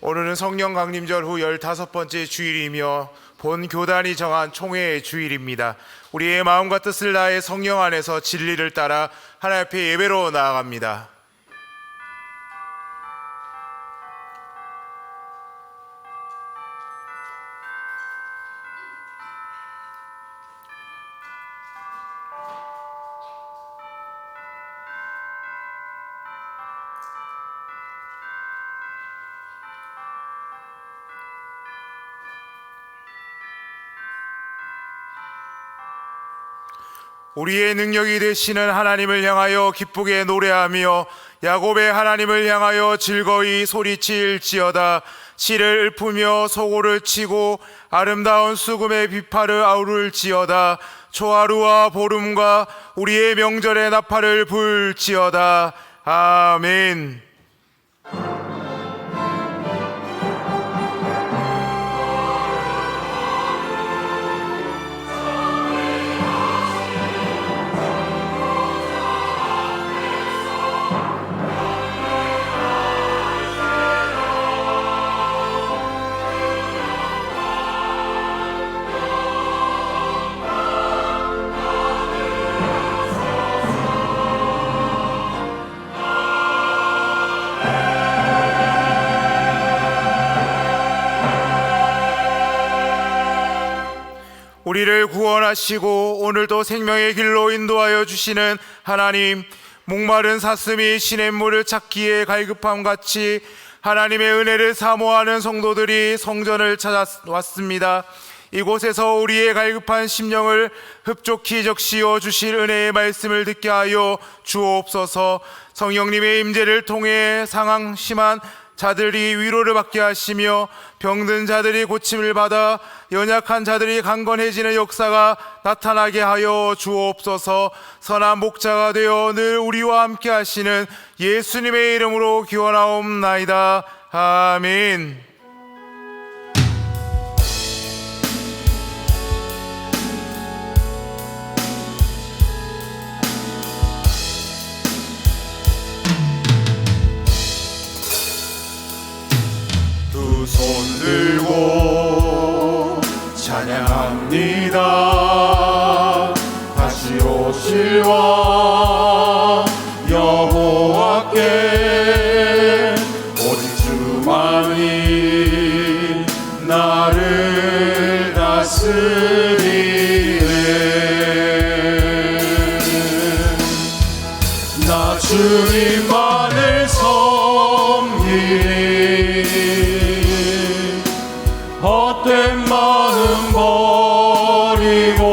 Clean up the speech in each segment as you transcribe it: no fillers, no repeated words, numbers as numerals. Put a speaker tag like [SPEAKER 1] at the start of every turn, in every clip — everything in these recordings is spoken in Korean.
[SPEAKER 1] 오늘은 성령 강림절 후 15번째 주일이며 본 교단이 정한 총회의 주일입니다. 우리의 마음과 뜻을 다해 성령 안에서 진리를 따라 하나님 앞에 예배로 나아갑니다. 우리의 능력이 되시는 하나님을 향하여 기쁘게 노래하며 야곱의 하나님을 향하여 즐거이 소리칠지어다. 씨를 읊으며 소고를 치고 아름다운 수금의 비파를 아우를지어다. 초하루와 보름과 우리의 명절의 나팔을 불지어다. 아멘. 우리를 구원하시고 오늘도 생명의 길로 인도하여 주시는 하나님, 목마른 사슴이 시냇물을 찾기에 갈급함같이 하나님의 은혜를 사모하는 성도들이 성전을 찾아왔습니다. 이곳에서 우리의 갈급한 심령을 흡족히 적시어 주실 은혜의 말씀을 듣게 하여 주옵소서. 성령님의 임재를 통해 상황 심한 자들이 위로를 받게 하시며 병든 자들이 고침을 받아 연약한 자들이 강건해지는 역사가 나타나게 하여 주옵소서. 선한 목자가 되어 늘 우리와 함께 하시는 예수님의 이름으로 기원하옵나이다. 아멘. 두 손 들고 찬양합니다. 다시 오실 왕 여호와께 오직 주만이 나를 다스리네. 나 주님만을 섬기니 헛된 마음 버리고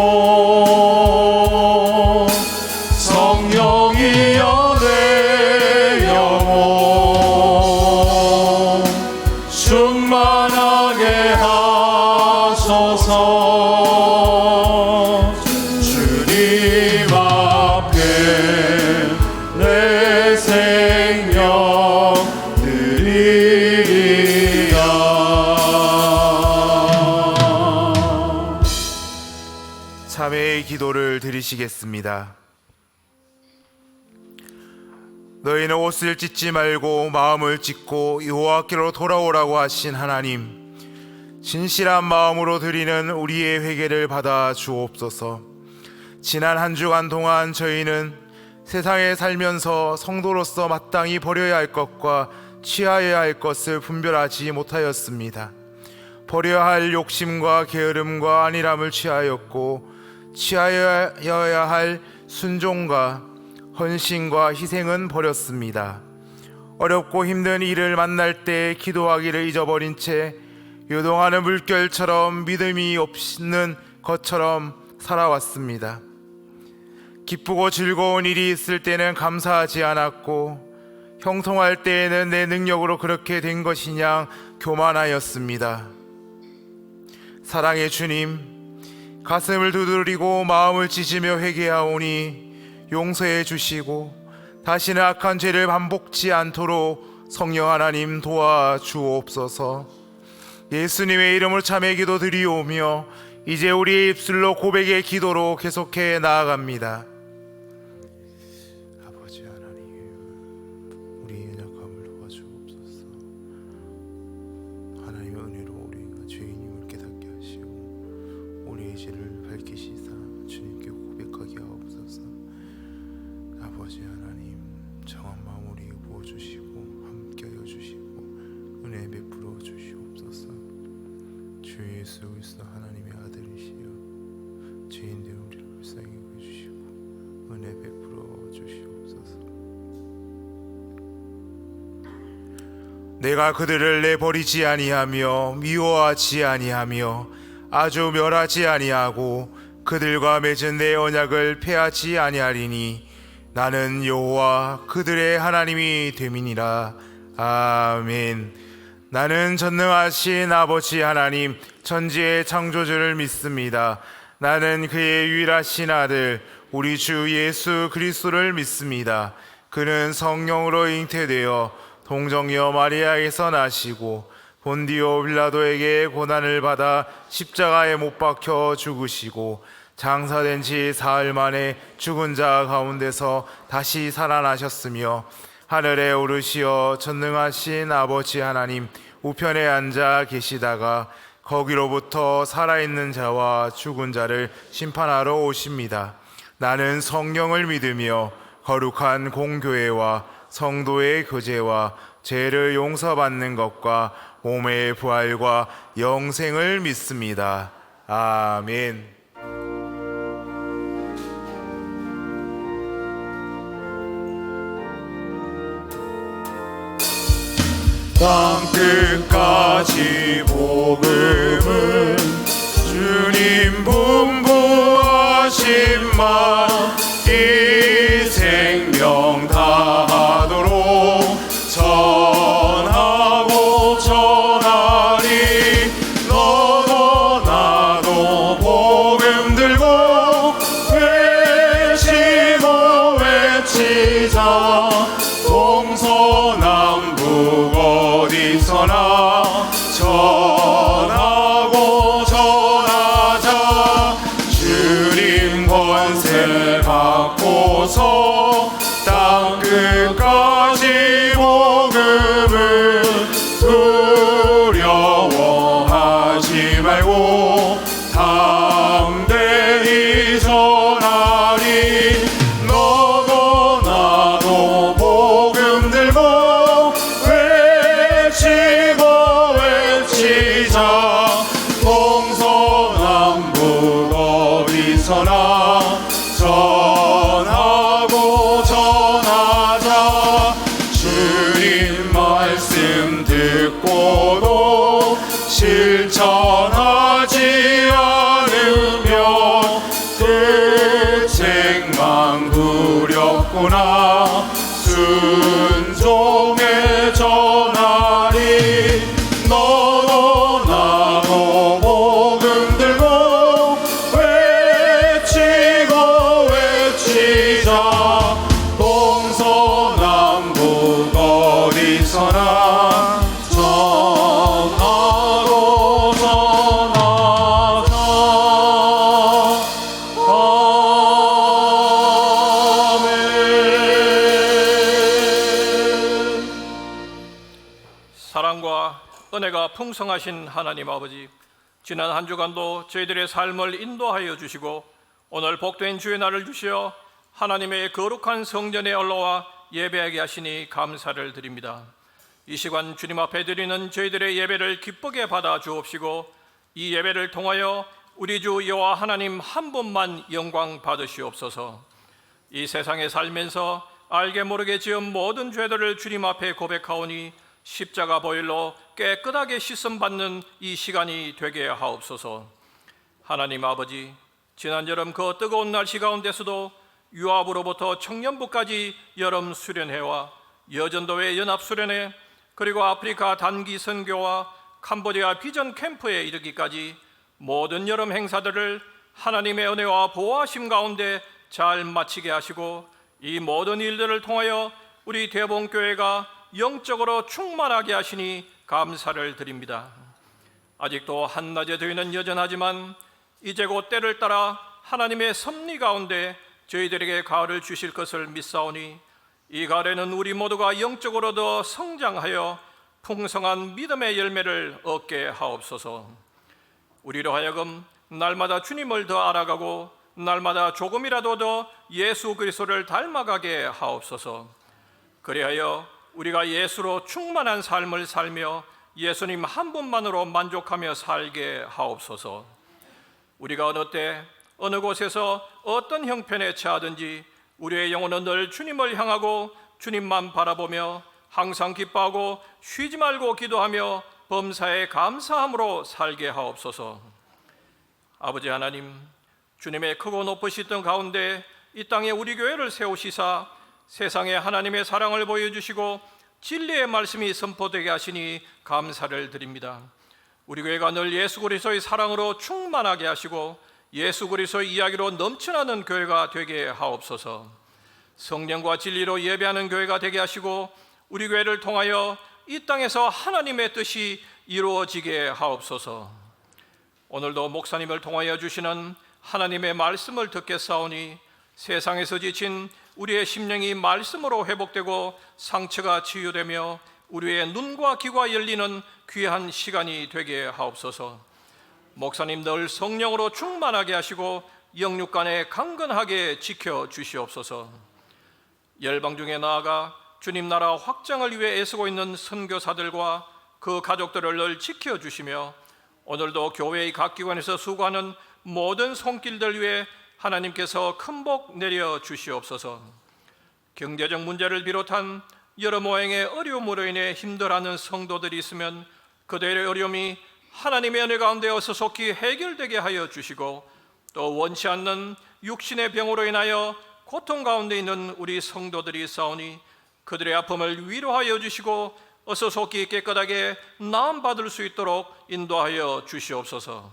[SPEAKER 1] 성령이여 내 영혼 충만하게 하소서. 주님 앞에 내 생명 드리리라. 참회의 기도를 드리시겠습니다. 너희는 옷을 찢지 말고 마음을 찢고 여호와께로 돌아오라고 하신 하나님, 진실한 마음으로 드리는 우리의 회개를 받아 주옵소서. 지난 한 주간 동안 저희는 세상에 살면서 성도로서 마땅히 버려야 할 것과 취하여야 할 것을 분별하지 못하였습니다. 버려야 할 욕심과 게으름과 안일함을 취하였고 취하여야 할 순종과 헌신과 희생은 버렸습니다. 어렵고 힘든 일을 만날 때 기도하기를 잊어버린 채 요동하는 물결처럼 믿음이 없는 것처럼 살아왔습니다. 기쁘고 즐거운 일이 있을 때는 감사하지 않았고 형통할 때에는 내 능력으로 그렇게 된 것이냐 교만하였습니다. 사랑의 주님, 가슴을 두드리고 마음을 찢으며 회개하오니 용서해 주시고 다시는 악한 죄를 반복지 않도록 성령 하나님 도와주옵소서. 예수님의 이름으로 참회 기도 드리오며 이제 우리의 입술로 고백의 기도로 계속해 나아갑니다. 아버지 하나님, 우리의 연약함을 도와주옵소서. 은혜로 우리가 죄인임을 깨닫게 하시고 우리의 죄를 밝히시사 주님께 고백하게 하옵소서. 아버지 하나님, 정한 마음 우리에게 부어주시고 함께하여 주시고 은혜 베풀어 주시옵소서. 주 예수 그리스도 하나님의 아들이시여 죄인들 우리를 불쌍히 여겨주시고 은혜 베풀어 주시옵소서. 내가 그들을 내버리지 아니하며 미워하지 아니하며 아주 멸하지 아니하고 그들과 맺은 내 언약을 폐하지 아니하리니 나는 여호와 그들의 하나님이 됨이니라. 아멘. 나는 전능하신 아버지 하나님 천지의 창조주를 믿습니다. 나는 그의 유일하신 아들 우리 주 예수 그리스도를 믿습니다. 그는 성령으로 잉태되어 동정녀 마리아에서 나시고 본디오 빌라도에게 고난을 받아 십자가에 못 박혀 죽으시고 장사된 지 사흘 만에 죽은 자 가운데서 다시 살아나셨으며 하늘에 오르시어 전능하신 아버지 하나님 우편에 앉아 계시다가 거기로부터 살아있는 자와 죽은 자를 심판하러 오십니다. 나는 성령을 믿으며 거룩한 공교회와 성도의 교제와 죄를 용서받는 것과 몸의 부활과 영생을 믿습니다. 아멘. 땅끝까지 복음은 주님 분부하신 말 이 생명 다하도록 전하고 전하리. 너도 나도 복음 들고 외치고 외치자. 동서남북 어디서나 전하고 전하자. 주님 권세 받고서 땅끝까지 복음을 두려워하지 말고 담대히 전하리. 너도 나도 복음 들고 외치고 외치자. 동서남북 어디서나 전하고 전하자. 주님 말씀 듣고도 실천하지 않으면 그 책망 두렵구나. 순종에 전하리. 너도 나도 복음 들고 외치고 외치자. 동서남북 어디서나 전하고 전하자. 아멘.
[SPEAKER 2] 사랑과 은혜가 풍성하신 하나님 아버지, 지난 한 주간도 저희들의 삶을 인도하여 주시고 오늘 복된 주의 날을 주시어 하나님의 거룩한 성전에 올라와 예배하게 하시니 감사를 드립니다. 이 시간 주님 앞에 드리는 저희들의 예배를 기쁘게 받아 주옵시고 이 예배를 통하여 우리 주 여호와 하나님 한 분만 영광 받으시옵소서. 이 세상에 살면서 알게 모르게 지은 모든 죄들을 주님 앞에 고백하오니 십자가 보혈로 깨끗하게 씻음받는 이 시간이 되게 하옵소서. 하나님 아버지, 지난 여름 그 뜨거운 날씨 가운데서도 유압으로부터 청년부까지 여름 수련회와 여전도회 연합 수련회, 그리고 아프리카 단기 선교와 캄보디아 비전 캠프에 이르기까지 모든 여름 행사들을 하나님의 은혜와 보호하심 가운데 잘 마치게 하시고 이 모든 일들을 통하여 우리 대봉교회가 영적으로 충만하게 하시니 감사를 드립니다. 아직도 한낮의 더위는 여전하지만 이제 곧 때를 따라 하나님의 섭리 가운데 저희들에게 가을을 주실 것을 믿사오니 이 가을에는 우리 모두가 영적으로 더 성장하여 풍성한 믿음의 열매를 얻게 하옵소서. 우리로 하여금 날마다 주님을 더 알아가고 날마다 조금이라도 더 예수 그리스도를 닮아가게 하옵소서. 그리하여 우리가 예수로 충만한 삶을 살며 예수님 한 분만으로 만족하며 살게 하옵소서. 우리가 어느 때 어느 곳에서 어떤 형편에 처하든지 우리의 영혼은 늘 주님을 향하고 주님만 바라보며 항상 기뻐하고 쉬지 말고 기도하며 범사에 감사함으로 살게 하옵소서. 아버지 하나님, 주님의 크고 높으신 뜻 가운데 이 땅에 우리 교회를 세우시사 세상에 하나님의 사랑을 보여주시고 진리의 말씀이 선포되게 하시니 감사를 드립니다. 우리 교회가 늘 예수 그리스도의 사랑으로 충만하게 하시고 예수 그리스도의 이야기로 넘쳐나는 교회가 되게 하옵소서. 성령과 진리로 예배하는 교회가 되게 하시고 우리 교회를 통하여 이 땅에서 하나님의 뜻이 이루어지게 하옵소서. 오늘도 목사님을 통하여 주시는 하나님의 말씀을 듣겠사오니 세상에서 지친 우리의 심령이 말씀으로 회복되고 상처가 치유되며 우리의 눈과 귀가 열리는 귀한 시간이 되게 하옵소서. 목사님 늘 성령으로 충만하게 하시고 영육간에 강건하게 지켜 주시옵소서. 열방 중에 나아가 주님 나라 확장을 위해 애쓰고 있는 선교사들과 그 가족들을 늘 지켜주시며 오늘도 교회의 각 기관에서 수고하는 모든 손길들 위해 하나님께서 큰 복 내려 주시옵소서. 경제적 문제를 비롯한 여러 모양의 어려움으로 인해 힘들어하는 성도들이 있으면 그들의 어려움이 하나님의 은혜 가운데 어서속히 해결되게 하여 주시고 또 원치 않는 육신의 병으로 인하여 고통 가운데 있는 우리 성도들이 있사오니 그들의 아픔을 위로하여 주시고 어서속히 깨끗하게 나음받을 수 있도록 인도하여 주시옵소서.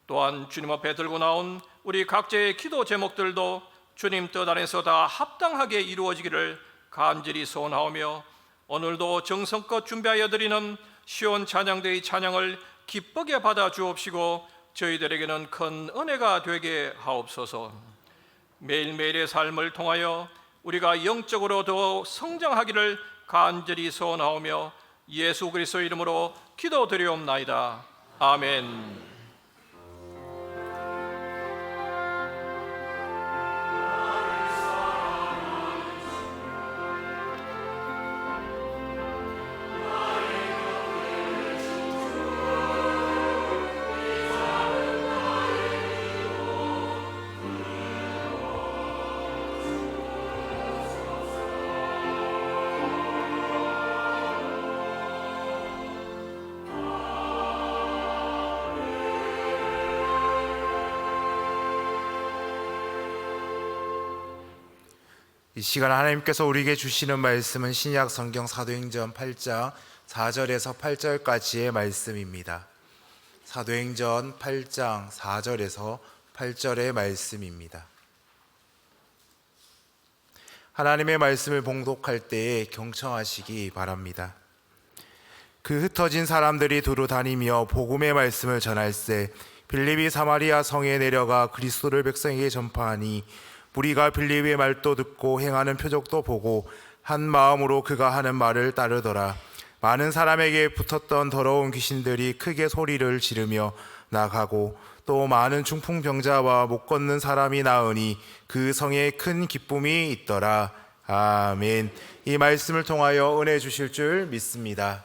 [SPEAKER 2] 또한 주님 앞에 들고 나온 우리 각자의 기도 제목들도 주님 뜻 안에서 다 합당하게 이루어지기를 간절히 소원하오며 오늘도 정성껏 준비하여 드리는 시온 찬양대의 찬양을 기쁘게 받아 주옵시고 저희들에게는 큰 은혜가 되게 하옵소서. 매일매일의 삶을 통하여 우리가 영적으로 더 성장하기를 간절히 소원하오며 예수 그리스도 이름으로 기도드리옵나이다. 아멘.
[SPEAKER 1] 이 시간 하나님께서 우리에게 주시는 말씀은 신약 성경 사도행전 8장 4절에서 8절까지의 말씀입니다. 사도행전 8장 4절에서 8절의 말씀입니다. 하나님의 말씀을 봉독할 때에 경청하시기 바랍니다. 그 흩어진 사람들이 두루 다니며 복음의 말씀을 전할세 빌립이 사마리아 성에 내려가 그리스도를 백성에게 전파하니 무리가 빌립의 말도 듣고 행하는 표적도 보고 한 마음으로 그가 하는 말을 따르더라. 많은 사람에게 붙었던 더러운 귀신들이 크게 소리를 지르며 나가고 또 많은 중풍병자와 못 걷는 사람이 나으니 그 성에 큰 기쁨이 있더라. 아멘. 이 말씀을 통하여 은혜 주실 줄 믿습니다.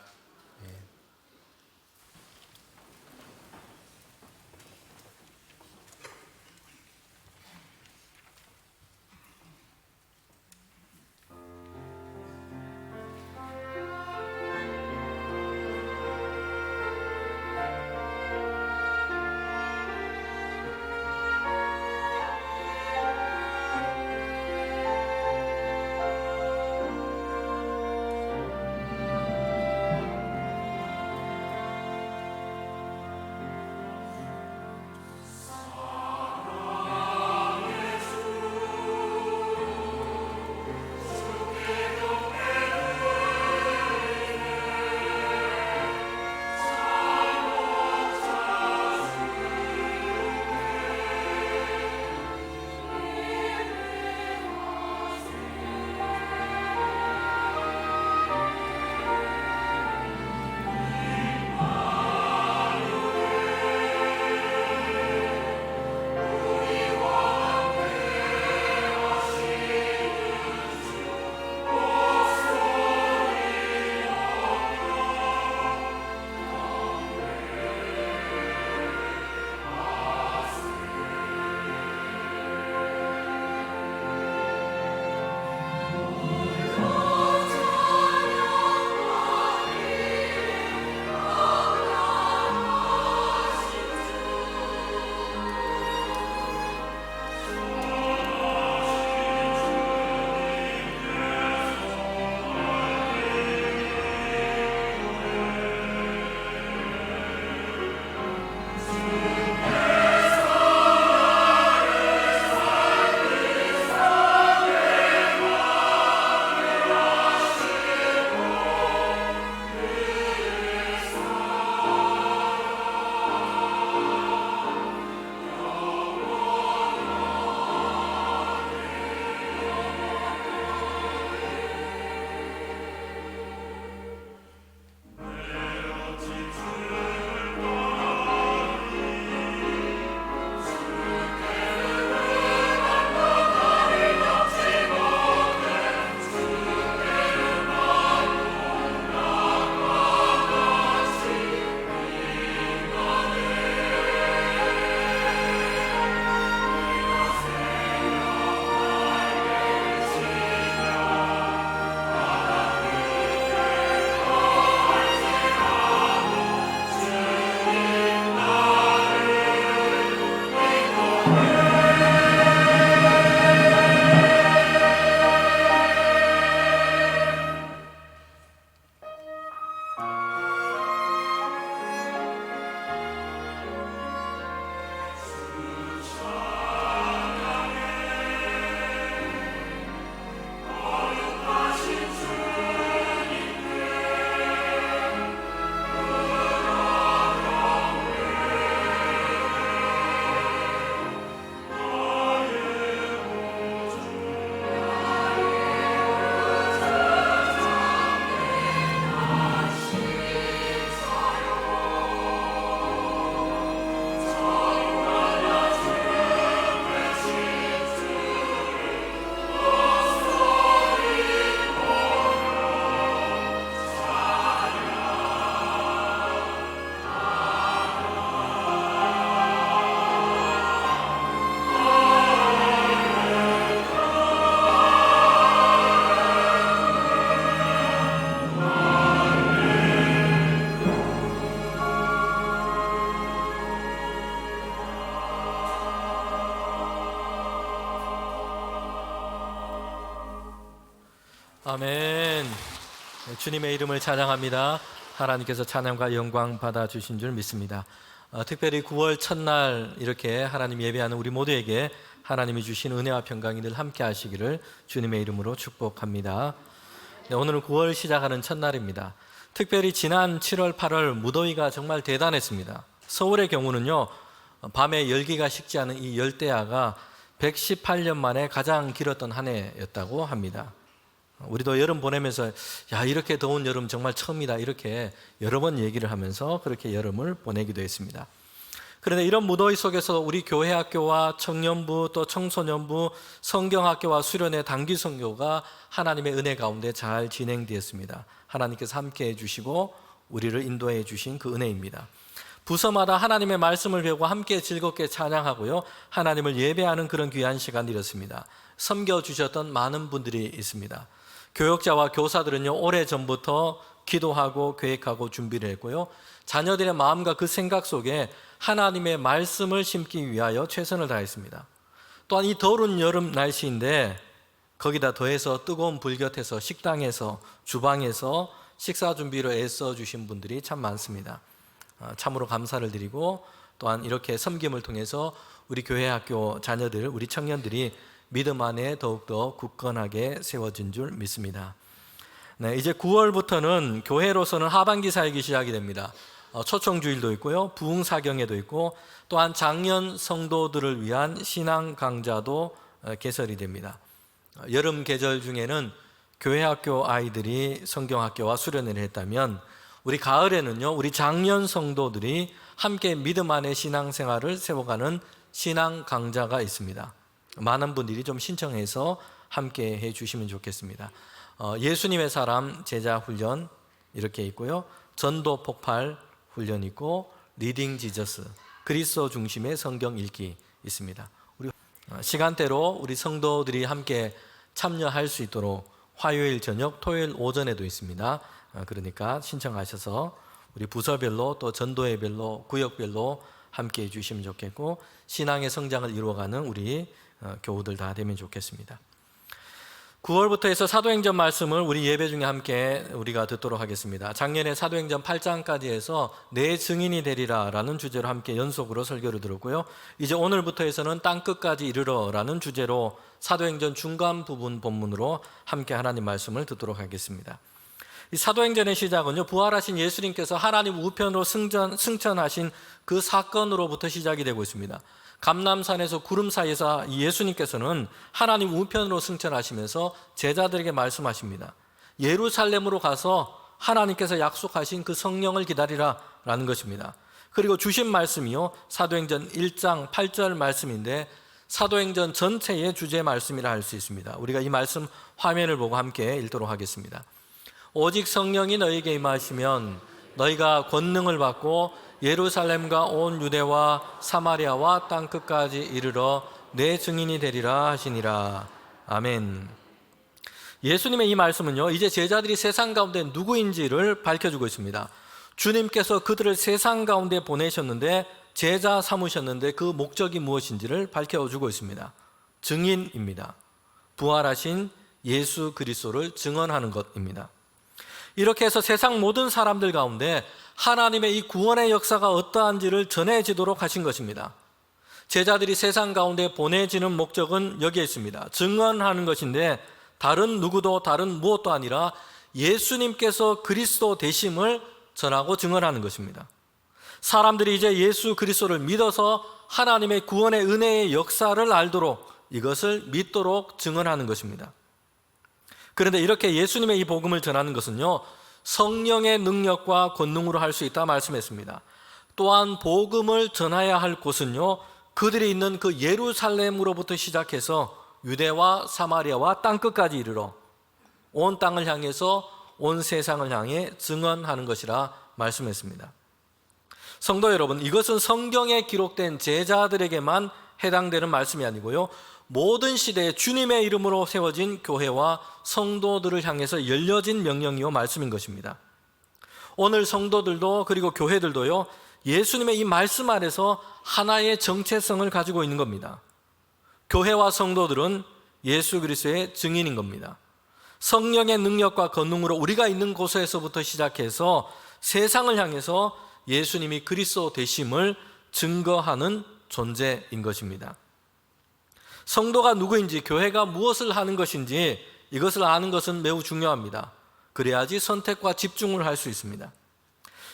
[SPEAKER 3] 아멘. 주님의 이름을 찬양합니다. 하나님께서 찬양과 영광 받아주신 줄 믿습니다. 특별히 9월 첫날 이렇게 하나님 예배하는 우리 모두에게 하나님이 주신 은혜와 평강이 늘 함께 하시기를 주님의 이름으로 축복합니다. 네, 오늘은 9월 시작하는 첫날입니다. 특별히 지난 7월, 8월 무더위가 정말 대단했습니다. 서울의 경우는요, 밤에 열기가 식지 않은 이 열대야가 118년 만에 가장 길었던 한 해였다고 합니다. 우리도 여름 보내면서 야, 이렇게 더운 여름 정말 처음이다, 이렇게 여러 번 얘기를 하면서 그렇게 여름을 보내기도 했습니다. 그런데 이런 무더위 속에서 우리 교회 학교와 청년부 또 청소년부 성경학교와 수련회 단기 선교가 하나님의 은혜 가운데 잘 진행되었습니다. 하나님께서 함께 해주시고 우리를 인도해 주신 그 은혜입니다. 부서마다 하나님의 말씀을 배우고 함께 즐겁게 찬양하고요, 하나님을 예배하는 그런 귀한 시간이었습니다. 섬겨주셨던 많은 분들이 있습니다. 교역자와 교사들은요, 오래전부터 기도하고 계획하고 준비를 했고요, 자녀들의 마음과 그 생각 속에 하나님의 말씀을 심기 위하여 최선을 다했습니다. 또한 이 더운 여름 날씨인데 거기다 더해서 뜨거운 불 곁에서 식당에서 주방에서 식사 준비로 애써 주신 분들이 참 많습니다. 참으로 감사를 드리고, 또한 이렇게 섬김을 통해서 우리 교회 학교 자녀들, 우리 청년들이 믿음 안에 더욱더 굳건하게 세워진 줄 믿습니다. 네, 이제 9월부터는 교회로서는 하반기 사역이 시작이 됩니다. 초청주일도 있고요, 부흥사경회도 있고, 또한 장년 성도들을 위한 신앙 강좌도 개설이 됩니다. 여름 계절 중에는 교회 학교 아이들이 성경학교와 수련회를 했다면, 우리 가을에는요, 우리 장년 성도들이 함께 믿음 안에 신앙생활을 세워가는 신앙 강좌가 있습니다. 많은 분들이 좀 신청해서 함께 해주시면 좋겠습니다. 예수님의 사람 제자 훈련 이렇게 있고요, 전도 폭발 훈련 있고, 리딩 지저스 그리스도 중심의 성경 읽기 있습니다. 우리 시간대로 우리 성도들이 함께 참여할 수 있도록 화요일 저녁, 토요일 오전에도 있습니다. 그러니까 신청하셔서 우리 부서별로 또 전도회별로 구역별로 함께 해주시면 좋겠고, 신앙의 성장을 이루어가는 우리 교우들 다 되면 좋겠습니다. 9월부터 해서 사도행전 말씀을 우리 예배 중에 함께 우리가 듣도록 하겠습니다. 작년에 사도행전 8장까지 해서 내 증인이 되리라 라는 주제로 함께 연속으로 설교를 들었고요, 이제 오늘부터 해서는 땅끝까지 이르러 라는 주제로 사도행전 중간 부분 본문으로 함께 하나님 말씀을 듣도록 하겠습니다. 이 사도행전의 시작은요, 부활하신 예수님께서 하나님 우편으로 승천하신 그 사건으로부터 시작이 되고 있습니다. 감람산에서 구름 사이에서 예수님께서는 하나님 우편으로 승천하시면서 제자들에게 말씀하십니다. 예루살렘으로 가서 하나님께서 약속하신 그 성령을 기다리라 라는 것입니다. 그리고 주신 말씀이요, 사도행전 1장 8절 말씀인데 사도행전 전체의 주제 말씀이라 할 수 있습니다. 우리가 이 말씀 화면을 보고 함께 읽도록 하겠습니다. 오직 성령이 너희에게 임하시면 너희가 권능을 받고 예루살렘과 온 유대와 사마리아와 땅끝까지 이르러 내 증인이 되리라 하시니라. 아멘. 예수님의 이 말씀은요, 이제 제자들이 세상 가운데 누구인지를 밝혀주고 있습니다. 주님께서 그들을 세상 가운데 보내셨는데, 제자 삼으셨는데 그 목적이 무엇인지를 밝혀주고 있습니다. 증인입니다. 부활하신 예수 그리스도를 증언하는 것입니다. 이렇게 해서 세상 모든 사람들 가운데 하나님의 이 구원의 역사가 어떠한지를 전해지도록 하신 것입니다. 제자들이 세상 가운데 보내지는 목적은 여기에 있습니다. 증언하는 것인데, 다른 누구도 다른 무엇도 아니라 예수님께서 그리스도 되심을 전하고 증언하는 것입니다. 사람들이 이제 예수 그리스도를 믿어서 하나님의 구원의 은혜의 역사를 알도록, 이것을 믿도록 증언하는 것입니다. 그런데 이렇게 예수님의 이 복음을 전하는 것은요, 성령의 능력과 권능으로 할 수 있다 말씀했습니다. 또한 복음을 전해야 할 곳은요, 그들이 있는 그 예루살렘으로부터 시작해서 유대와 사마리아와 땅끝까지 이르러 온 땅을 향해서 온 세상을 향해 증언하는 것이라 말씀했습니다. 성도 여러분, 이것은 성경에 기록된 제자들에게만 해당되는 말씀이 아니고요, 모든 시대에 주님의 이름으로 세워진 교회와 성도들을 향해서 열려진 명령이요 말씀인 것입니다. 오늘 성도들도 그리고 교회들도요, 예수님의 이 말씀 아래서 하나의 정체성을 가지고 있는 겁니다. 교회와 성도들은 예수 그리스도의 증인인 겁니다. 성령의 능력과 권능으로 우리가 있는 곳에서부터 시작해서 세상을 향해서 예수님이 그리스도 되심을 증거하는 존재인 것입니다. 성도가 누구인지, 교회가 무엇을 하는 것인지 이것을 아는 것은 매우 중요합니다. 그래야지 선택과 집중을 할 수 있습니다.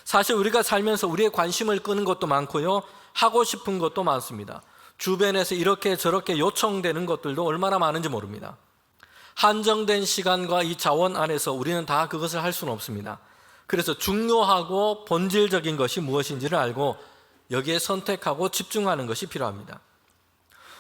[SPEAKER 3] 사실 우리가 살면서 우리의 관심을 끄는 것도 많고요, 하고 싶은 것도 많습니다. 주변에서 이렇게 저렇게 요청되는 것들도 얼마나 많은지 모릅니다. 한정된 시간과 이 자원 안에서 우리는 다 그것을 할 수는 없습니다. 그래서 중요하고 본질적인 것이 무엇인지를 알고 여기에 선택하고 집중하는 것이 필요합니다.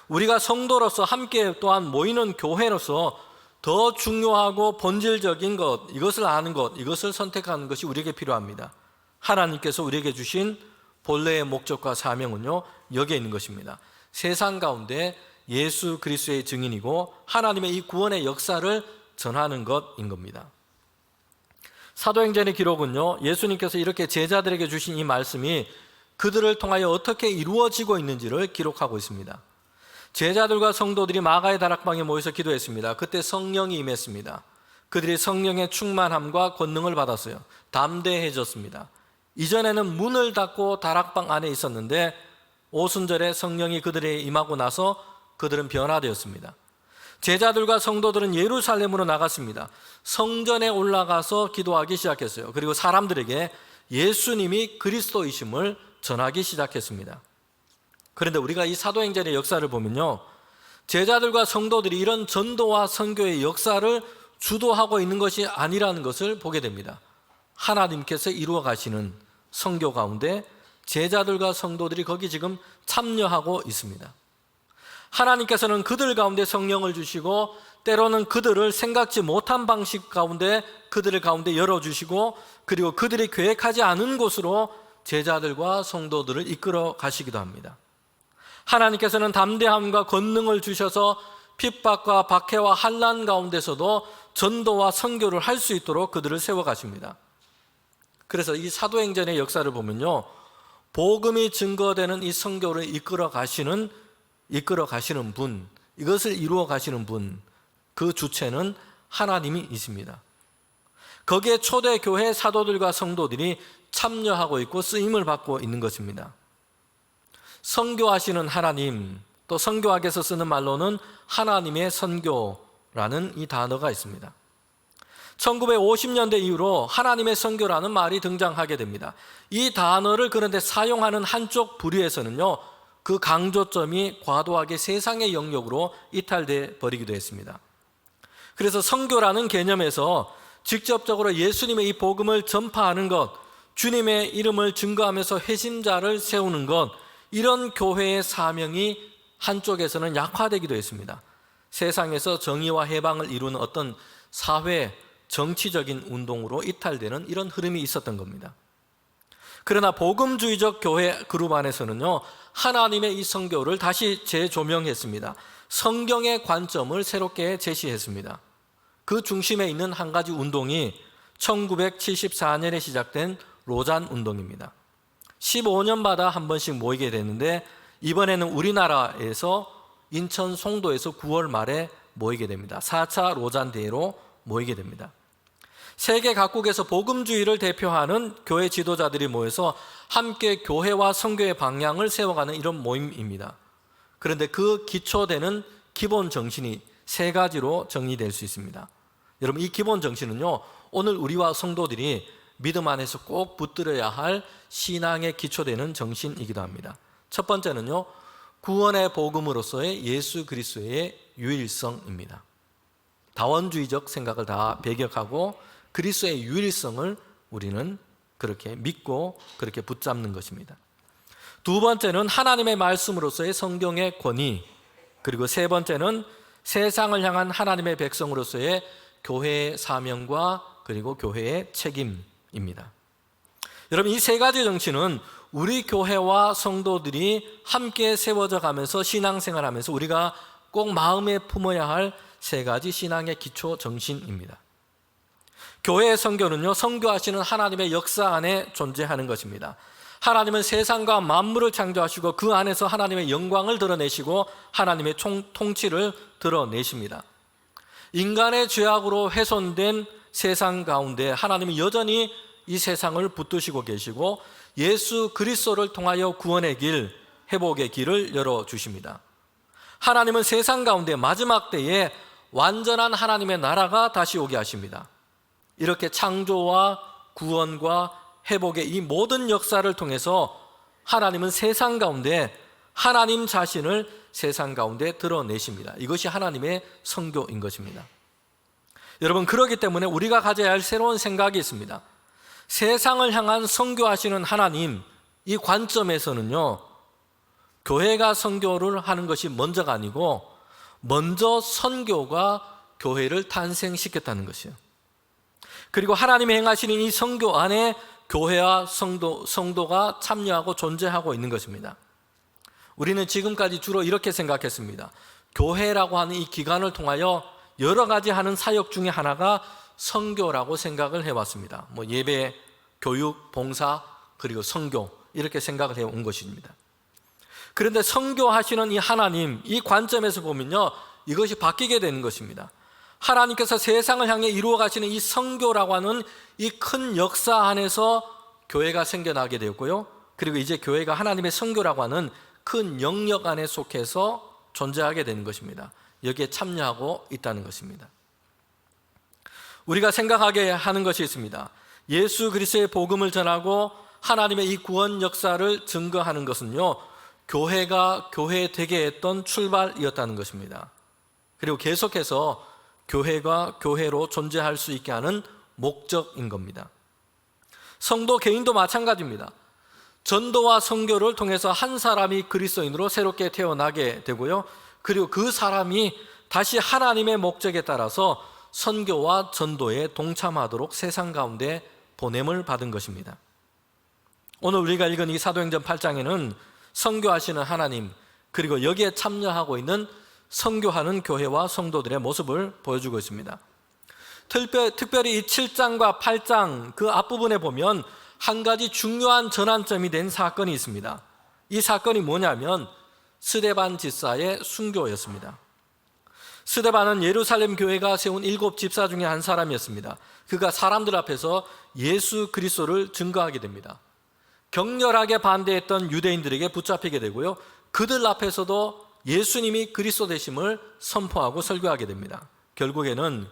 [SPEAKER 3] 우리가 성도로서 함께 또한 모이는 교회로서 더 중요하고 본질적인 것, 이것을 아는 것, 이것을 선택하는 것이 우리에게 필요합니다. 하나님께서 우리에게 주신 본래의 목적과 사명은요, 여기에 있는 것입니다. 세상 가운데 예수 그리스도의 증인이고 하나님의 이 구원의 역사를 전하는 것인 겁니다. 사도행전의 기록은요, 예수님께서 이렇게 제자들에게 주신 이 말씀이 그들을 통하여 어떻게 이루어지고 있는지를 기록하고 있습니다. 제자들과 성도들이 마가의 다락방에 모여서 기도했습니다. 그때 성령이 임했습니다. 그들이 성령의 충만함과 권능을 받았어요. 담대해졌습니다. 이전에는 문을 닫고 다락방 안에 있었는데 오순절에 성령이 그들에게 임하고 나서 그들은 변화되었습니다. 제자들과 성도들은 예루살렘으로 나갔습니다. 성전에 올라가서 기도하기 시작했어요. 그리고 사람들에게 예수님이 그리스도이심을 전하기 시작했습니다. 그런데 우리가 이 사도행전의 역사를 보면요, 제자들과 성도들이 이런 전도와 선교의 역사를 주도하고 있는 것이 아니라는 것을 보게 됩니다. 하나님께서 이루어 가시는 선교 가운데 제자들과 성도들이 거기 지금 참여하고 있습니다. 하나님께서는 그들 가운데 성령을 주시고 때로는 그들을 생각지 못한 방식 가운데 그들을 가운데 열어주시고 그리고 그들이 계획하지 않은 곳으로 제자들과 성도들을 이끌어 가시기도 합니다. 하나님께서는 담대함과 권능을 주셔서 핍박과 박해와 환난 가운데서도 전도와 선교를 할 수 있도록 그들을 세워가십니다. 그래서 이 사도행전의 역사를 보면요, 복음이 증거되는 이 선교를 이끌어 가시는 분, 이것을 이루어 가시는 분, 그 주체는 하나님이 있습니다. 거기에 초대교회 사도들과 성도들이 참여하고 있고 쓰임을 받고 있는 것입니다. 선교하시는 하나님, 또 선교학에서 쓰는 말로는 하나님의 선교라는 이 단어가 있습니다. 1950년대 이후로 하나님의 선교라는 말이 등장하게 됩니다. 이 단어를 그런데 사용하는 한쪽 부류에서는요, 그 강조점이 과도하게 세상의 영역으로 이탈돼 버리기도 했습니다. 그래서 선교라는 개념에서 직접적으로 예수님의 이 복음을 전파하는 것, 주님의 이름을 증거하면서 회심자를 세우는 것, 이런 교회의 사명이 한쪽에서는 약화되기도 했습니다. 세상에서 정의와 해방을 이루는 어떤 사회, 정치적인 운동으로 이탈되는 이런 흐름이 있었던 겁니다. 그러나 복음주의적 교회 그룹 안에서는요, 하나님의 이 선교를 다시 재조명했습니다. 성경의 관점을 새롭게 제시했습니다. 그 중심에 있는 한 가지 운동이 1974년에 시작된 로잔 운동입니다. 15년마다 한 번씩 모이게 되는데 이번에는 우리나라에서 인천 송도에서 9월 말에 모이게 됩니다. 4차 로잔 대회로 모이게 됩니다. 세계 각국에서 복음주의를 대표하는 교회 지도자들이 모여서 함께 교회와 선교의 방향을 세워가는 이런 모임입니다. 그런데 그 기초되는 기본 정신이 세 가지로 정리될 수 있습니다. 여러분, 이 기본 정신은요, 오늘 우리와 성도들이 믿음 안에서 꼭 붙들어야 할 신앙의 기초되는 정신이기도 합니다. 첫 번째는요, 구원의 복음으로서의 예수 그리스도의 유일성입니다. 다원주의적 생각을 다 배격하고 그리스도의 유일성을 우리는 그렇게 믿고 그렇게 붙잡는 것입니다. 두 번째는 하나님의 말씀으로서의 성경의 권위, 그리고 세 번째는 세상을 향한 하나님의 백성으로서의 교회의 사명과 그리고 교회의 책임입니다. 여러분, 이 세 가지 정신은 우리 교회와 성도들이 함께 세워져 가면서 신앙생활하면서 우리가 꼭 마음에 품어야 할 세 가지 신앙의 기초 정신입니다. 교회의 선교는요, 선교하시는 하나님의 역사 안에 존재하는 것입니다. 하나님은 세상과 만물을 창조하시고 그 안에서 하나님의 영광을 드러내시고 하나님의 통치를 드러내십니다. 인간의 죄악으로 훼손된 세상 가운데 하나님은 여전히 이 세상을 붙드시고 계시고 예수 그리스도를 통하여 구원의 길, 회복의 길을 열어주십니다. 하나님은 세상 가운데 마지막 때에 완전한 하나님의 나라가 다시 오게 하십니다. 이렇게 창조와 구원과 회복의 이 모든 역사를 통해서 하나님은 세상 가운데 하나님 자신을 세상 가운데 드러내십니다. 이것이 하나님의 선교인 것입니다. 여러분, 그렇기 때문에 우리가 가져야 할 새로운 생각이 있습니다. 세상을 향한 선교하시는 하나님, 이 관점에서는요, 교회가 선교를 하는 것이 먼저가 아니고 먼저 선교가 교회를 탄생시켰다는 것이에요. 그리고 하나님이 행하시는 이 선교 안에 교회와 성도가 참여하고 존재하고 있는 것입니다. 우리는 지금까지 주로 이렇게 생각했습니다. 교회라고 하는 이 기관을 통하여 여러 가지 하는 사역 중에 하나가 선교라고 생각을 해왔습니다. 예배, 교육, 봉사, 그리고 선교, 이렇게 생각을 해온 것입니다. 그런데 선교하시는 이 하나님, 이 관점에서 보면요, 이것이 바뀌게 되는 것입니다. 하나님께서 세상을 향해 이루어 가시는 이 선교라고 하는 이 큰 역사 안에서 교회가 생겨나게 되었고요, 그리고 이제 교회가 하나님의 선교라고 하는 큰 영역 안에 속해서 존재하게 되는 것입니다. 여기에 참여하고 있다는 것입니다. 우리가 생각하게 하는 것이 있습니다. 예수 그리스도의 복음을 전하고 하나님의 이 구원 역사를 증거하는 것은요, 교회가 교회 되게 했던 출발이었다는 것입니다. 그리고 계속해서 교회가 교회로 존재할 수 있게 하는 목적인 겁니다. 성도 개인도 마찬가지입니다. 전도와 선교를 통해서 한 사람이 그리스도인으로 새롭게 태어나게 되고요, 그리고 그 사람이 다시 하나님의 목적에 따라서 선교와 전도에 동참하도록 세상 가운데 보냄을 받은 것입니다. 오늘 우리가 읽은 이 사도행전 8장에는 선교하시는 하나님, 그리고 여기에 참여하고 있는 선교하는 교회와 성도들의 모습을 보여주고 있습니다. 특별히 이 7장과 8장 그 앞부분에 보면 한 가지 중요한 전환점이 된 사건이 있습니다. 이 사건이 뭐냐면 스데반 집사의 순교였습니다. 스데반은 예루살렘 교회가 세운 7 집사 중에 한 사람이었습니다. 그가 사람들 앞에서 예수 그리스도를 증거하게 됩니다. 격렬하게 반대했던 유대인들에게 붙잡히게 되고요, 그들 앞에서도 예수님이 그리스도 되심을 선포하고 설교하게 됩니다. 결국에는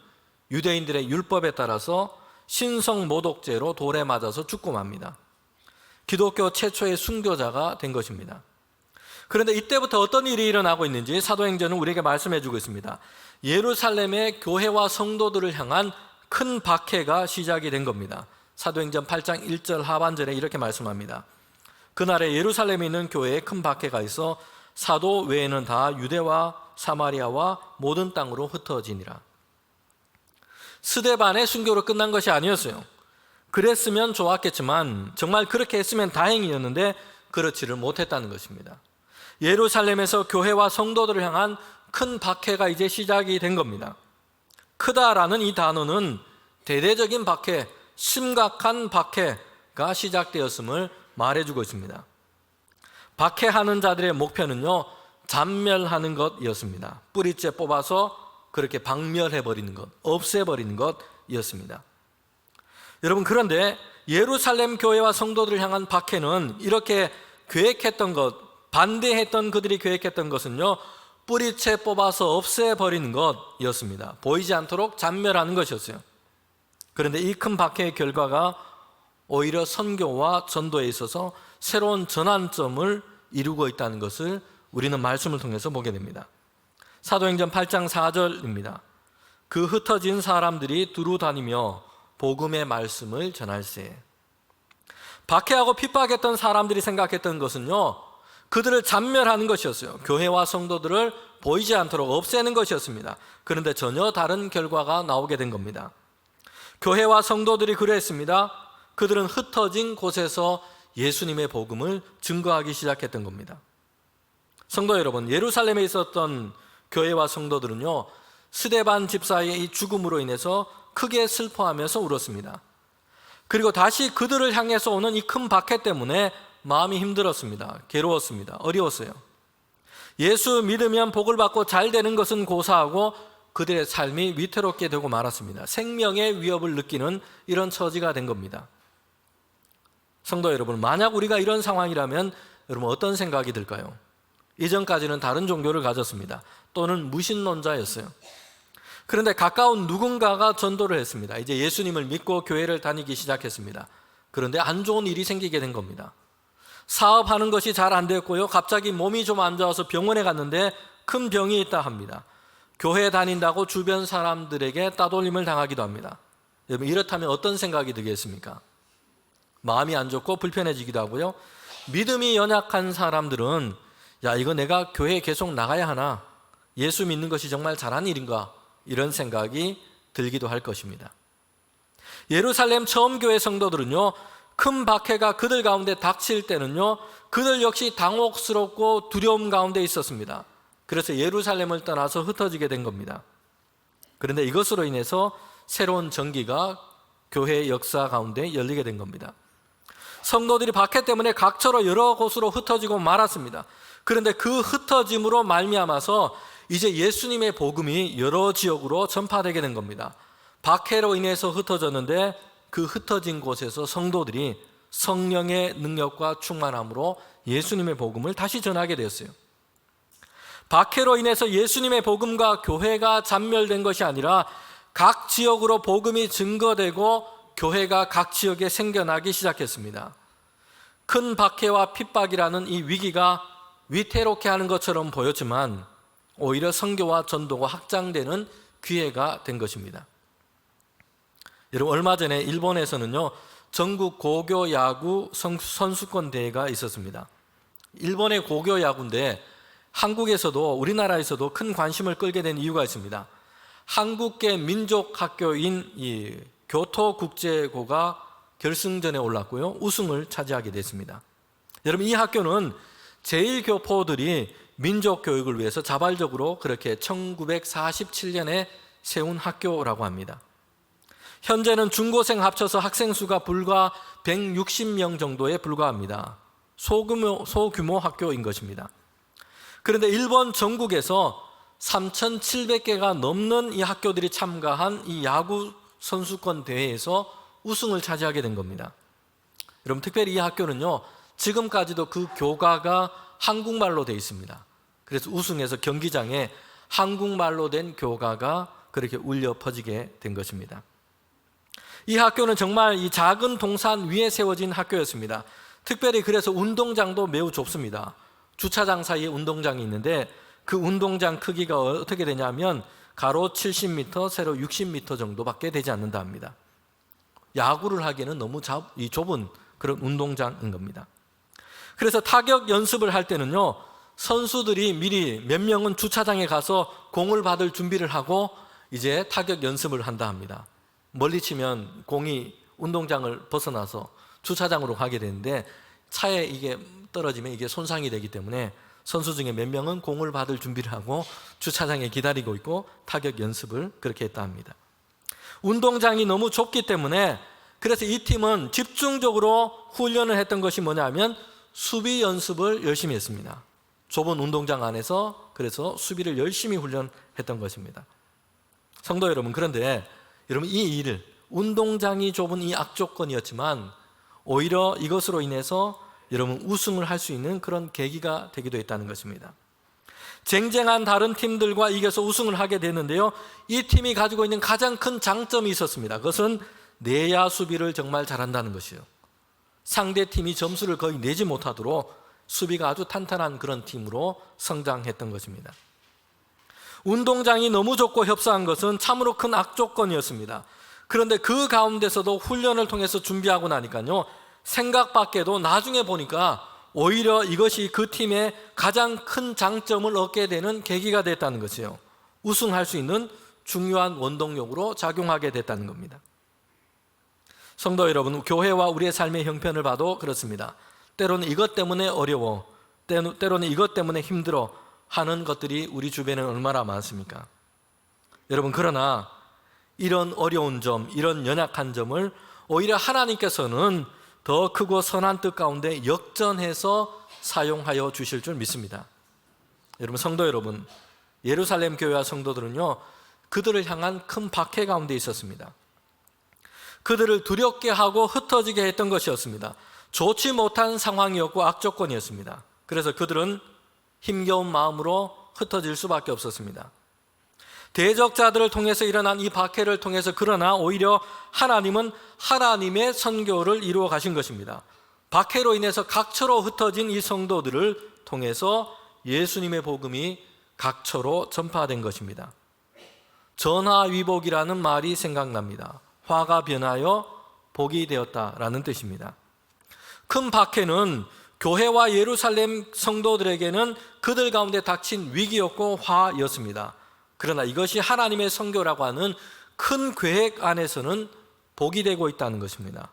[SPEAKER 3] 유대인들의 율법에 따라서 신성모독죄로 돌에 맞아서 죽고 맙니다. 기독교 최초의 순교자가 된 것입니다. 그런데 이때부터 어떤 일이 일어나고 있는지 사도행전은 우리에게 말씀해 주고 있습니다. 예루살렘의 교회와 성도들을 향한 큰 박해가 시작이 된 겁니다. 사도행전 8장 1절 하반절에 이렇게 말씀합니다. 그날에 예루살렘에 있는 교회에 큰 박해가 있어 사도 외에는 다 유대와 사마리아와 모든 땅으로 흩어지니라. 스데반의 순교로 끝난 것이 아니었어요. 그랬으면 좋았겠지만, 정말 그렇게 했으면 다행이었는데 그렇지를 못했다는 것입니다. 예루살렘에서 교회와 성도들을 향한 큰 박해가 이제 시작이 된 겁니다. 크다라는 이 단어는 대대적인 박해, 심각한 박해가 시작되었음을 말해주고 있습니다. 박해하는 자들의 목표는요, 잔멸하는 것이었습니다. 뿌리째 뽑아서 그렇게 박멸해버리는 것, 없애버리는 것이었습니다. 여러분, 그런데 예루살렘 교회와 성도들을 향한 박해는 이렇게 계획했던 것, 반대했던 그들이 계획했던 것은요, 뿌리채 뽑아서 없애버리는 것이었습니다. 보이지 않도록 잔멸하는 것이었어요. 그런데 이 큰 박해의 결과가 오히려 선교와 전도에 있어서 새로운 전환점을 이루고 있다는 것을 우리는 말씀을 통해서 보게 됩니다. 사도행전 8장 4절입니다. 그 흩어진 사람들이 두루 다니며 복음의 말씀을 전할세. 박해하고 핍박했던 사람들이 생각했던 것은요, 그들을 잔멸하는 것이었어요. 교회와 성도들을 보이지 않도록 없애는 것이었습니다. 그런데 전혀 다른 결과가 나오게 된 겁니다. 교회와 성도들이 그랬습니다. 그들은 흩어진 곳에서 예수님의 복음을 증거하기 시작했던 겁니다. 성도 여러분, 예루살렘에 있었던 교회와 성도들은요, 스데반 집사의 이 죽음으로 인해서 크게 슬퍼하면서 울었습니다. 그리고 다시 그들을 향해서 오는 이 큰 박해 때문에 마음이 힘들었습니다. 괴로웠습니다. 어려웠어요. 예수 믿으면 복을 받고 잘 되는 것은 고사하고 그들의 삶이 위태롭게 되고 말았습니다. 생명의 위협을 느끼는 이런 처지가 된 겁니다. 성도 여러분, 만약 우리가 이런 상황이라면 여러분 어떤 생각이 들까요? 이전까지는 다른 종교를 가졌습니다. 또는 무신론자였어요. 그런데 가까운 누군가가 전도를 했습니다. 이제 예수님을 믿고 교회를 다니기 시작했습니다. 그런데 안 좋은 일이 생기게 된 겁니다. 사업하는 것이 잘 안 됐고요. 갑자기 몸이 좀 안 좋아서 병원에 갔는데 큰 병이 있다 합니다. 교회 다닌다고 주변 사람들에게 따돌림을 당하기도 합니다. 여러분, 이렇다면 어떤 생각이 들겠습니까? 마음이 안 좋고 불편해지기도 하고요. 믿음이 연약한 사람들은 야, 이거 내가 교회에 계속 나가야 하나? 예수 믿는 것이 정말 잘한 일인가? 이런 생각이 들기도 할 것입니다. 예루살렘 처음 교회 성도들은요, 큰 박해가 그들 가운데 닥칠 때는요, 그들 역시 당혹스럽고 두려움 가운데 있었습니다. 그래서 예루살렘을 떠나서 흩어지게 된 겁니다. 그런데 이것으로 인해서 새로운 전기가 교회의 역사 가운데 열리게 된 겁니다. 성도들이 박해 때문에 각처로 여러 곳으로 흩어지고 말았습니다. 그런데 그 흩어짐으로 말미암아서 이제 예수님의 복음이 여러 지역으로 전파되게 된 겁니다. 박해로 인해서 흩어졌는데 그 흩어진 곳에서 성도들이 성령의 능력과 충만함으로 예수님의 복음을 다시 전하게 되었어요. 박해로 인해서 예수님의 복음과 교회가 잔멸된 것이 아니라 각 지역으로 복음이 증거되고 교회가 각 지역에 생겨나기 시작했습니다. 큰 박해와 핍박이라는 이 위기가 위태롭게 하는 것처럼 보였지만 오히려 선교와 전도가 확장되는 기회가 된 것입니다. 여러분, 얼마 전에 일본에서는요, 전국 고교 야구 선수권 대회가 있었습니다. 일본의 고교 야구인데 한국에서도 우리나라에서도 큰 관심을 끌게 된 이유가 있습니다. 한국계 민족학교인 이 교토국제고가 결승전에 올랐고요, 우승을 차지하게 됐습니다. 여러분, 이 학교는 제1교포들이 민족교육을 위해서 자발적으로 그렇게 1947년에 세운 학교라고 합니다. 현재는 중고생 합쳐서 학생 수가 불과 160명 정도에 불과합니다. 소규모 학교인 것입니다. 그런데 일본 전국에서 3,700개가 넘는 이 학교들이 참가한 이 야구 선수권 대회에서 우승을 차지하게 된 겁니다. 여러분, 특별히 이 학교는요, 지금까지도 그 교가가 한국말로 되어 있습니다. 그래서 우승해서 경기장에 한국말로 된 교가가 그렇게 울려 퍼지게 된 것입니다. 이 학교는 정말 이 작은 동산 위에 세워진 학교였습니다. 특별히 그래서 운동장도 매우 좁습니다. 주차장 사이에 운동장이 있는데 그 운동장 크기가 어떻게 되냐면 가로 70m, 세로 60m 정도밖에 되지 않는다 합니다. 야구를 하기에는 너무 좁은 그런 운동장인 겁니다. 그래서 타격 연습을 할 때는요, 선수들이 미리 몇 명은 주차장에 가서 공을 받을 준비를 하고 이제 타격 연습을 한다 합니다. 멀리 치면 공이 운동장을 벗어나서 주차장으로 가게 되는데 차에 이게 떨어지면 이게 손상이 되기 때문에 선수 중에 몇 명은 공을 받을 준비를 하고 주차장에 기다리고 있고 타격 연습을 그렇게 했다 합니다. 운동장이 너무 좁기 때문에 그래서 이 팀은 집중적으로 훈련을 했던 것이 뭐냐면 수비 연습을 열심히 했습니다. 좁은 운동장 안에서 그래서 수비를 열심히 훈련했던 것입니다. 성도 여러분, 그런데 여러분, 이 일, 운동장이 좁은 이 악조건이었지만 오히려 이것으로 인해서 여러분 우승을 할 수 있는 그런 계기가 되기도 했다는 것입니다. 쟁쟁한 다른 팀들과 이겨서 우승을 하게 되는데요, 이 팀이 가지고 있는 가장 큰 장점이 있었습니다. 그것은 내야 수비를 정말 잘한다는 것이요. 상대 팀이 점수를 거의 내지 못하도록 수비가 아주 탄탄한 그런 팀으로 성장했던 것입니다. 운동장이 너무 좁고 협소한 것은 참으로 큰 악조건이었습니다. 그런데 그 가운데서도 훈련을 통해서 준비하고 나니까요, 생각 밖에도 나중에 보니까 오히려 이것이 그 팀의 가장 큰 장점을 얻게 되는 계기가 됐다는 것이에요. 우승할 수 있는 중요한 원동력으로 작용하게 됐다는 겁니다. 성도 여러분, 교회와 우리의 삶의 형편을 봐도 그렇습니다. 때로는 이것 때문에 어려워, 때로는 이것 때문에 힘들어 하는 것들이 우리 주변에 얼마나 많습니까? 여러분, 그러나 이런 어려운 점, 이런 연약한 점을 오히려 하나님께서는 더 크고 선한 뜻 가운데 역전해서 사용하여 주실 줄 믿습니다. 여러분, 성도 여러분, 예루살렘 교회와 성도들은요, 그들을 향한 큰 박해 가운데 있었습니다. 그들을 두렵게 하고 흩어지게 했던 것이었습니다. 좋지 못한 상황이었고 악조건이었습니다. 그래서 그들은 힘겨운 마음으로 흩어질 수밖에 없었습니다. 대적자들을 통해서 일어난 이 박해를 통해서 그러나 오히려 하나님은 하나님의 선교를 이루어 가신 것입니다. 박해로 인해서 각처로 흩어진 이 성도들을 통해서 예수님의 복음이 각처로 전파된 것입니다. 전화위복이라는 말이 생각납니다. 화가 변하여 복이 되었다라는 뜻입니다. 큰 박해는 교회와 예루살렘 성도들에게는 그들 가운데 닥친 위기였고 화였습니다. 그러나 이것이 하나님의 선교라고 하는 큰 계획 안에서는 복이 되고 있다는 것입니다.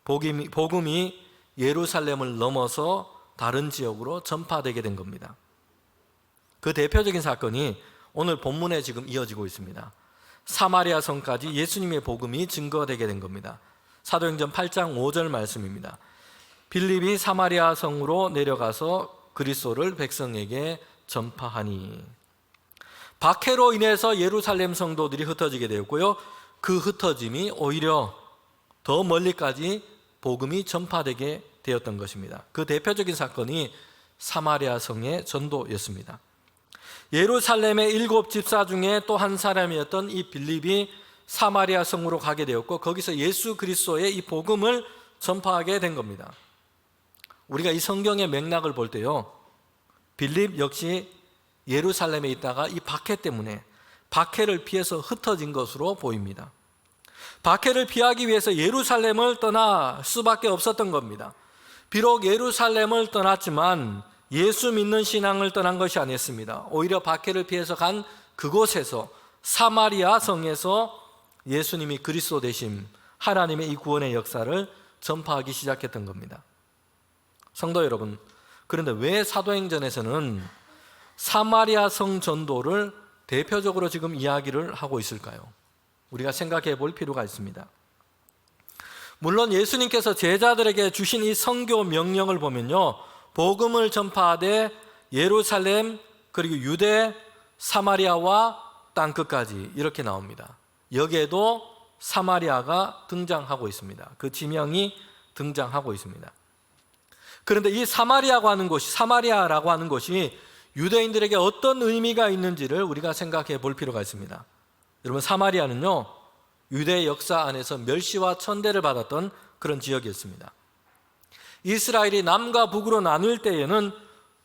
[SPEAKER 3] 복음이 예루살렘을 넘어서 다른 지역으로 전파되게 된 겁니다. 그 대표적인 사건이 오늘 본문에 지금 이어지고 있습니다. 사마리아 성까지 예수님의 복음이 증거되게 된 겁니다. 사도행전 8장 5절 말씀입니다. 빌립이 사마리아 성으로 내려가서 그리스도를 백성에게 전파하니. 박해로 인해서 예루살렘 성도들이 흩어지게 되었고요. 그 흩어짐이 오히려 더 멀리까지 복음이 전파되게 되었던 것입니다. 그 대표적인 사건이 사마리아 성의 전도였습니다. 예루살렘의 7 집사 중에 또 한 사람이었던 이 빌립이 사마리아 성으로 가게 되었고 거기서 예수 그리스도의 이 복음을 전파하게 된 겁니다. 우리가 이 성경의 맥락을 볼 때요, 빌립 역시 예루살렘에 있다가 이 박해 때문에 박해를 피해서 흩어진 것으로 보입니다. 박해를 피하기 위해서 예루살렘을 떠날 수밖에 없었던 겁니다. 비록 예루살렘을 떠났지만 예수 믿는 신앙을 떠난 것이 아니었습니다. 오히려 박해를 피해서 간 그곳에서 사마리아 성에서 예수님이 그리스도 되심, 하나님의 이 구원의 역사를 전파하기 시작했던 겁니다. 성도 여러분, 그런데 왜 사도행전에서는 사마리아 성 전도를 대표적으로 지금 이야기를 하고 있을까요? 우리가 생각해 볼 필요가 있습니다. 물론 예수님께서 제자들에게 주신 이 선교 명령을 보면요, 복음을 전파하되 예루살렘 그리고 유대 사마리아와 땅끝까지 이렇게 나옵니다. 여기에도 사마리아가 등장하고 있습니다. 그 지명이 등장하고 있습니다. 그런데 이 사마리아라고 하는 곳이 유대인들에게 어떤 의미가 있는지를 우리가 생각해 볼 필요가 있습니다. 여러분, 사마리아는요, 유대 역사 안에서 멸시와 천대를 받았던 그런 지역이었습니다. 이스라엘이 남과 북으로 나눌 때에는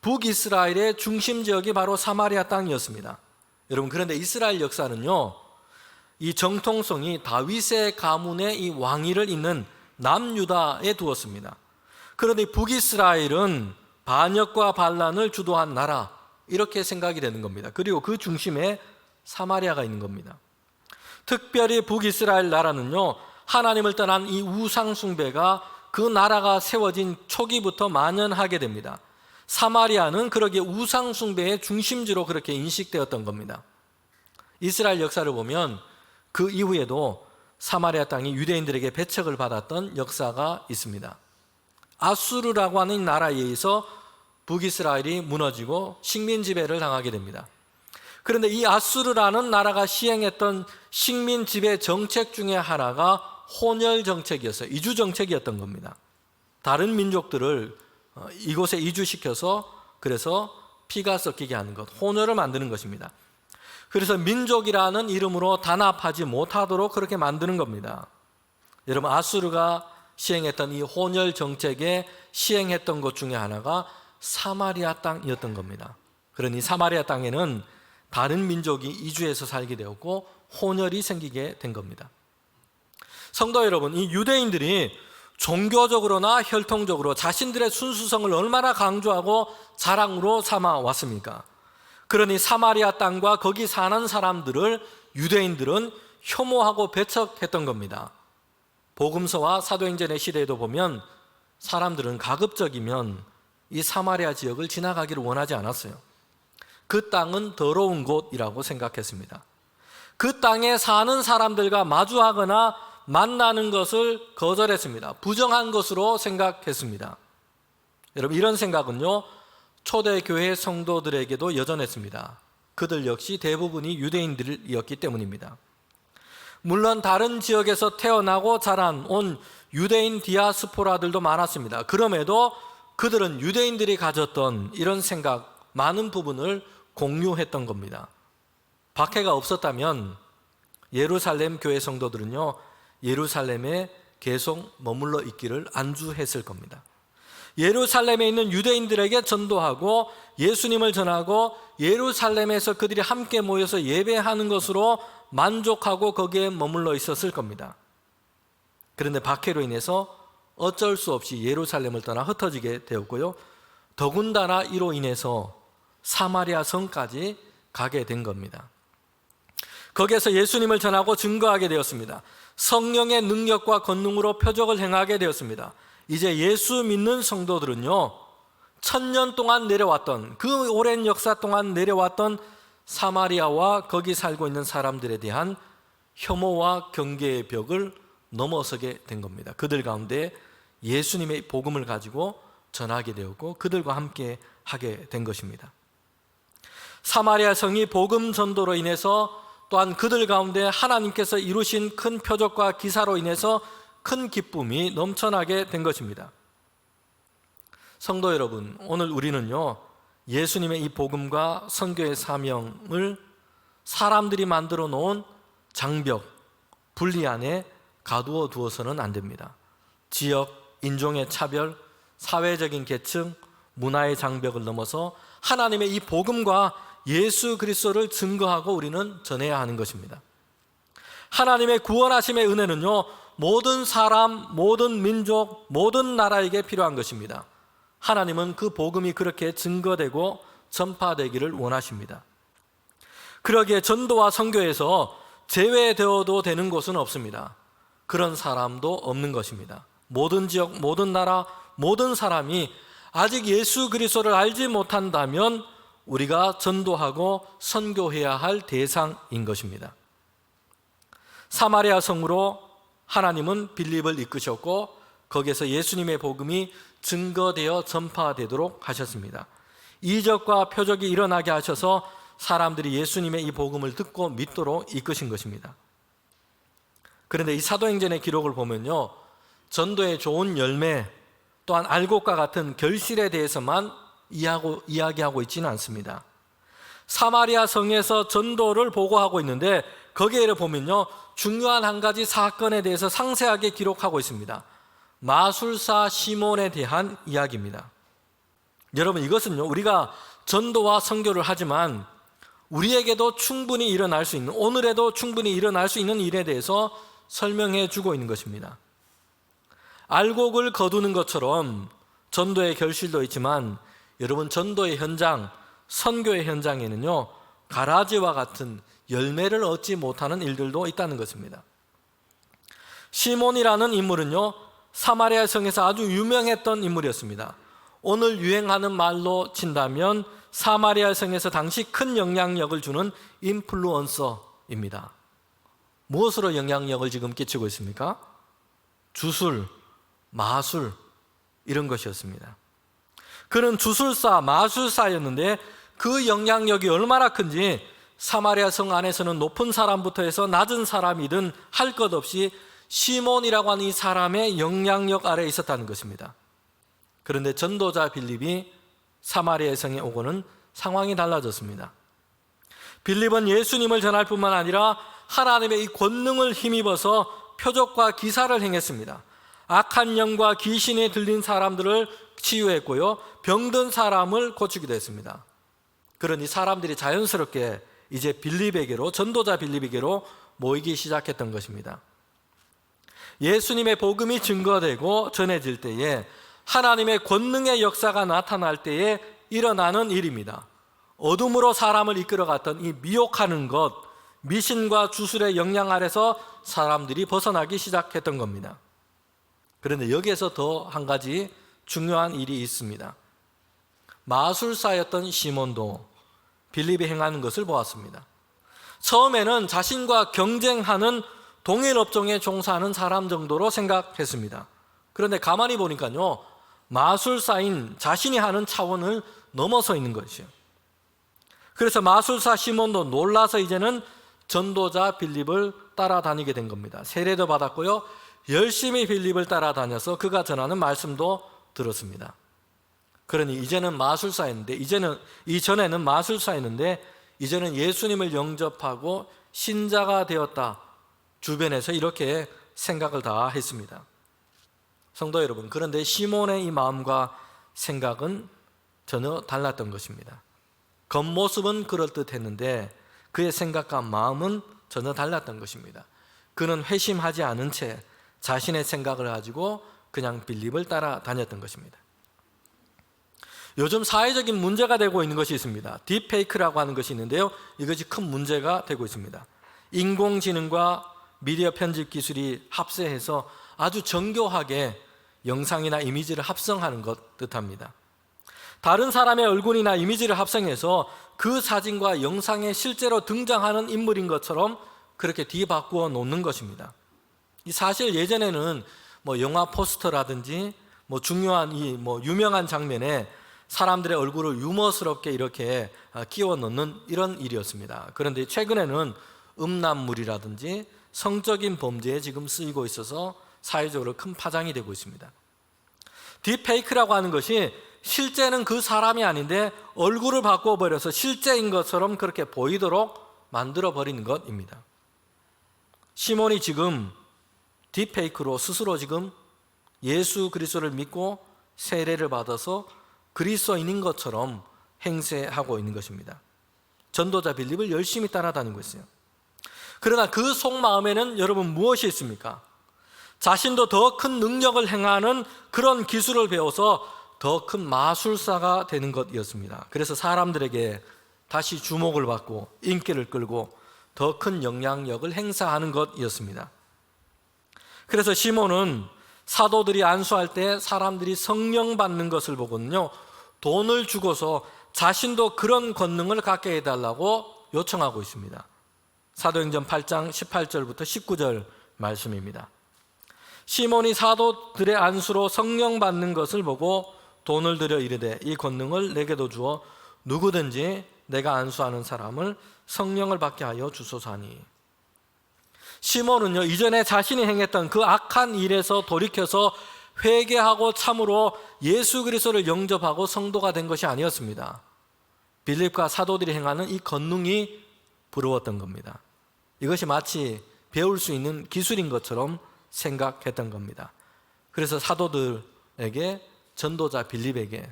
[SPEAKER 3] 북이스라엘의 중심 지역이 바로 사마리아 땅이었습니다. 여러분, 그런데 이스라엘 역사는요, 이 정통성이 다윗의 가문의 이 왕위를 잇는 남유다에 두었습니다. 그런데 북이스라엘은 반역과 반란을 주도한 나라, 이렇게 생각이 되는 겁니다. 그리고 그 중심에 사마리아가 있는 겁니다. 특별히 북이스라엘 나라는요, 하나님을 떠난 이 우상 숭배가 그 나라가 세워진 초기부터 만연하게 됩니다. 사마리아는 그러기에 우상 숭배의 중심지로 그렇게 인식되었던 겁니다. 이스라엘 역사를 보면 그 이후에도 사마리아 땅이 유대인들에게 배척을 받았던 역사가 있습니다. 아수르라고 하는 나라에 의해서 북이스라엘이 무너지고 식민 지배를 당하게 됩니다. 그런데 이 아수르라는 나라가 시행했던 식민 지배 정책 중에 하나가 혼혈 정책이었어요. 이주 정책이었던 겁니다. 다른 민족들을 이곳에 이주시켜서 그래서 피가 섞이게 하는 것, 혼혈을 만드는 것입니다. 그래서 민족이라는 이름으로 단합하지 못하도록 그렇게 만드는 겁니다. 여러분, 아수르가 시행했던 이 혼혈 정책에 시행했던 것 중에 하나가 사마리아 땅이었던 겁니다. 그러니 사마리아 땅에는 다른 민족이 이주해서 살게 되었고 혼혈이 생기게 된 겁니다. 성도 여러분, 이 유대인들이 종교적으로나 혈통적으로 자신들의 순수성을 얼마나 강조하고 자랑으로 삼아 왔습니까? 그러니 사마리아 땅과 거기 사는 사람들을 유대인들은 혐오하고 배척했던 겁니다. 복음서와 사도행전의 시대에도 보면 사람들은 가급적이면 이 사마리아 지역을 지나가기를 원하지 않았어요. 그 땅은 더러운 곳이라고 생각했습니다. 그 땅에 사는 사람들과 마주하거나 만나는 것을 거절했습니다. 부정한 것으로 생각했습니다. 여러분, 이런 생각은요, 초대교회 성도들에게도 여전했습니다. 그들 역시 대부분이 유대인들이었기 때문입니다. 물론 다른 지역에서 태어나고 자란 온 유대인 디아스포라들도 많았습니다. 그럼에도 그들은 유대인들이 가졌던 이런 생각, 많은 부분을 공유했던 겁니다. 박해가 없었다면 예루살렘 교회 성도들은요, 예루살렘에 계속 머물러 있기를 안주했을 겁니다. 예루살렘에 있는 유대인들에게 전도하고 예수님을 전하고 예루살렘에서 그들이 함께 모여서 예배하는 것으로 만족하고 거기에 머물러 있었을 겁니다. 그런데 박해로 인해서 어쩔 수 없이 예루살렘을 떠나 흩어지게 되었고요. 더군다나 이로 인해서 사마리아 성까지 가게 된 겁니다. 거기에서 예수님을 전하고 증거하게 되었습니다. 성령의 능력과 권능으로 표적을 행하게 되었습니다. 이제 예수 믿는 성도들은요, 1000년 동안 내려왔던, 그 오랜 역사 동안 내려왔던 사마리아와 거기 살고 있는 사람들에 대한 혐오와 경계의 벽을 넘어서게 된 겁니다. 그들 가운데 예수님의 복음을 가지고 전하게 되었고 그들과 함께 하게 된 것입니다. 사마리아 성이 복음 전도로 인해서 또한 그들 가운데 하나님께서 이루신 큰 표적과 기사로 인해서 큰 기쁨이 넘쳐나게 된 것입니다. 성도 여러분, 오늘 우리는요, 예수님의 이 복음과 선교의 사명을 사람들이 만들어 놓은 장벽, 분리 안에 가두어 두어서는 안 됩니다. 지역, 인종의 차별, 사회적인 계층, 문화의 장벽을 넘어서 하나님의 이 복음과 예수 그리스도를 증거하고 우리는 전해야 하는 것입니다. 하나님의 구원하심의 은혜는요, 모든 사람, 모든 민족, 모든 나라에게 필요한 것입니다. 하나님은 그 복음이 그렇게 증거되고 전파되기를 원하십니다. 그러기에 전도와 선교에서 제외되어도 되는 곳은 없습니다. 그런 사람도 없는 것입니다. 모든 지역, 모든 나라, 모든 사람이 아직 예수 그리스도를 알지 못한다면 우리가 전도하고 선교해야 할 대상인 것입니다. 사마리아 성으로 하나님은 빌립을 이끄셨고 거기에서 예수님의 복음이 증거되어 전파되도록 하셨습니다. 이적과 표적이 일어나게 하셔서 사람들이 예수님의 이 복음을 듣고 믿도록 이끄신 것입니다. 그런데 이 사도행전의 기록을 보면요, 전도의 좋은 열매 또한 알곡과 같은 결실에 대해서만 이야기하고 있지는 않습니다. 사마리아 성에서 전도를 보고하고 있는데 거기에 보면요, 중요한 한 가지 사건에 대해서 상세하게 기록하고 있습니다. 마술사 시몬에 대한 이야기입니다. 여러분, 이것은요, 우리가 전도와 선교를 하지만 우리에게도 충분히 일어날 수 있는, 오늘에도 충분히 일어날 수 있는 일에 대해서 설명해 주고 있는 것입니다. 알곡을 거두는 것처럼 전도의 결실도 있지만 여러분, 전도의 현장, 선교의 현장에는요, 가라지와 같은 열매를 얻지 못하는 일들도 있다는 것입니다. 시몬이라는 인물은요, 사마리아 성에서 아주 유명했던 인물이었습니다. 오늘 유행하는 말로 친다면 사마리아 성에서 당시 큰 영향력을 주는 인플루언서입니다. 무엇으로 영향력을 지금 끼치고 있습니까? 주술, 마술, 이런 것이었습니다. 그는 주술사, 마술사였는데 그 영향력이 얼마나 큰지 사마리아 성 안에서는 높은 사람부터 해서 낮은 사람이든 할 것 없이 시몬이라고 하는 이 사람의 영향력 아래에 있었다는 것입니다. 그런데 전도자 빌립이 사마리아 성에 오고는 상황이 달라졌습니다. 빌립은 예수님을 전할 뿐만 아니라 하나님의 이 권능을 힘입어서 표적과 기사를 행했습니다. 악한 영과 귀신에 들린 사람들을 치유했고요, 병든 사람을 고치기도 했습니다. 그러니 사람들이 자연스럽게 이제 빌립에게로, 전도자 빌립에게로 모이기 시작했던 것입니다. 예수님의 복음이 증거되고 전해질 때에 하나님의 권능의 역사가 나타날 때에 일어나는 일입니다. 어둠으로 사람을 이끌어갔던 이 미혹하는 것, 미신과 주술의 영향 아래서 사람들이 벗어나기 시작했던 겁니다. 그런데 여기에서 더 한 가지 중요한 일이 있습니다. 마술사였던 시몬도 빌립이 행하는 것을 보았습니다. 처음에는 자신과 경쟁하는 동일 업종에 종사하는 사람 정도로 생각했습니다. 그런데 가만히 보니까요, 마술사인 자신이 하는 차원을 넘어서 있는 것이요. 그래서 마술사 시몬도 놀라서 이제는 전도자 빌립을 따라다니게 된 겁니다. 세례도 받았고요, 열심히 빌립을 따라다녀서 그가 전하는 말씀도 들었습니다. 그러니 이제는 마술사였는데, 이전에는 마술사였는데 이제는 예수님을 영접하고 신자가 되었다. 주변에서 이렇게 생각을 다 했습니다. 성도 여러분, 그런데 시몬의 이 마음과 생각은 전혀 달랐던 것입니다. 겉모습은 그럴듯했는데 그의 생각과 마음은 전혀 달랐던 것입니다. 그는 회심하지 않은 채 자신의 생각을 가지고 그냥 빌립을 따라다녔던 것입니다. 요즘 사회적인 문제가 되고 있는 것이 있습니다. 딥페이크라고 하는 것이 있는데요, 이것이 큰 문제가 되고 있습니다. 인공지능과 미디어 편집 기술이 합세해서 아주 정교하게 영상이나 이미지를 합성하는 것 뜻합니다. 다른 사람의 얼굴이나 이미지를 합성해서 그 사진과 영상에 실제로 등장하는 인물인 것처럼 그렇게 뒤바꾸어 놓는 것입니다. 사실 예전에는 영화 포스터라든지 중요한 유명한 장면에 사람들의 얼굴을 유머스럽게 이렇게 끼워 넣는 이런 일이었습니다. 그런데 최근에는 음란물이라든지 성적인 범죄에 지금 쓰이고 있어서 사회적으로 큰 파장이 되고 있습니다. 딥페이크라고 하는 것이 실제는 그 사람이 아닌데 얼굴을 바꿔버려서 실제인 것처럼 그렇게 보이도록 만들어버리는 것입니다. 시몬이 지금 딥페이크로 스스로 지금 예수 그리스도를 믿고 세례를 받아서 그리스도인인 것처럼 행세하고 있는 것입니다. 전도자 빌립을 열심히 따라다니고 있어요. 그러나 그 속마음에는 여러분 무엇이 있습니까? 자신도 더 큰 능력을 행하는 그런 기술을 배워서 더 큰 마술사가 되는 것이었습니다. 그래서 사람들에게 다시 주목을 받고 인기를 끌고 더 큰 영향력을 행사하는 것이었습니다. 그래서 시몬은 사도들이 안수할 때 사람들이 성령 받는 것을 보거든요, 돈을 주고서 자신도 그런 권능을 갖게 해달라고 요청하고 있습니다. 사도행전 8장 18절부터 19절 말씀입니다. 시몬이 사도들의 안수로 성령 받는 것을 보고 돈을 들여 이르되 이 권능을 내게도 주어 누구든지 내가 안수하는 사람을 성령을 받게 하여 주소서 하니. 시몬은요, 이전에 자신이 행했던 그 악한 일에서 돌이켜서 회개하고 참으로 예수 그리스도를 영접하고 성도가 된 것이 아니었습니다. 빌립과 사도들이 행하는 이 권능이 부러웠던 겁니다. 이것이 마치 배울 수 있는 기술인 것처럼 생각했던 겁니다. 그래서 사도들에게, 전도자 빌립에게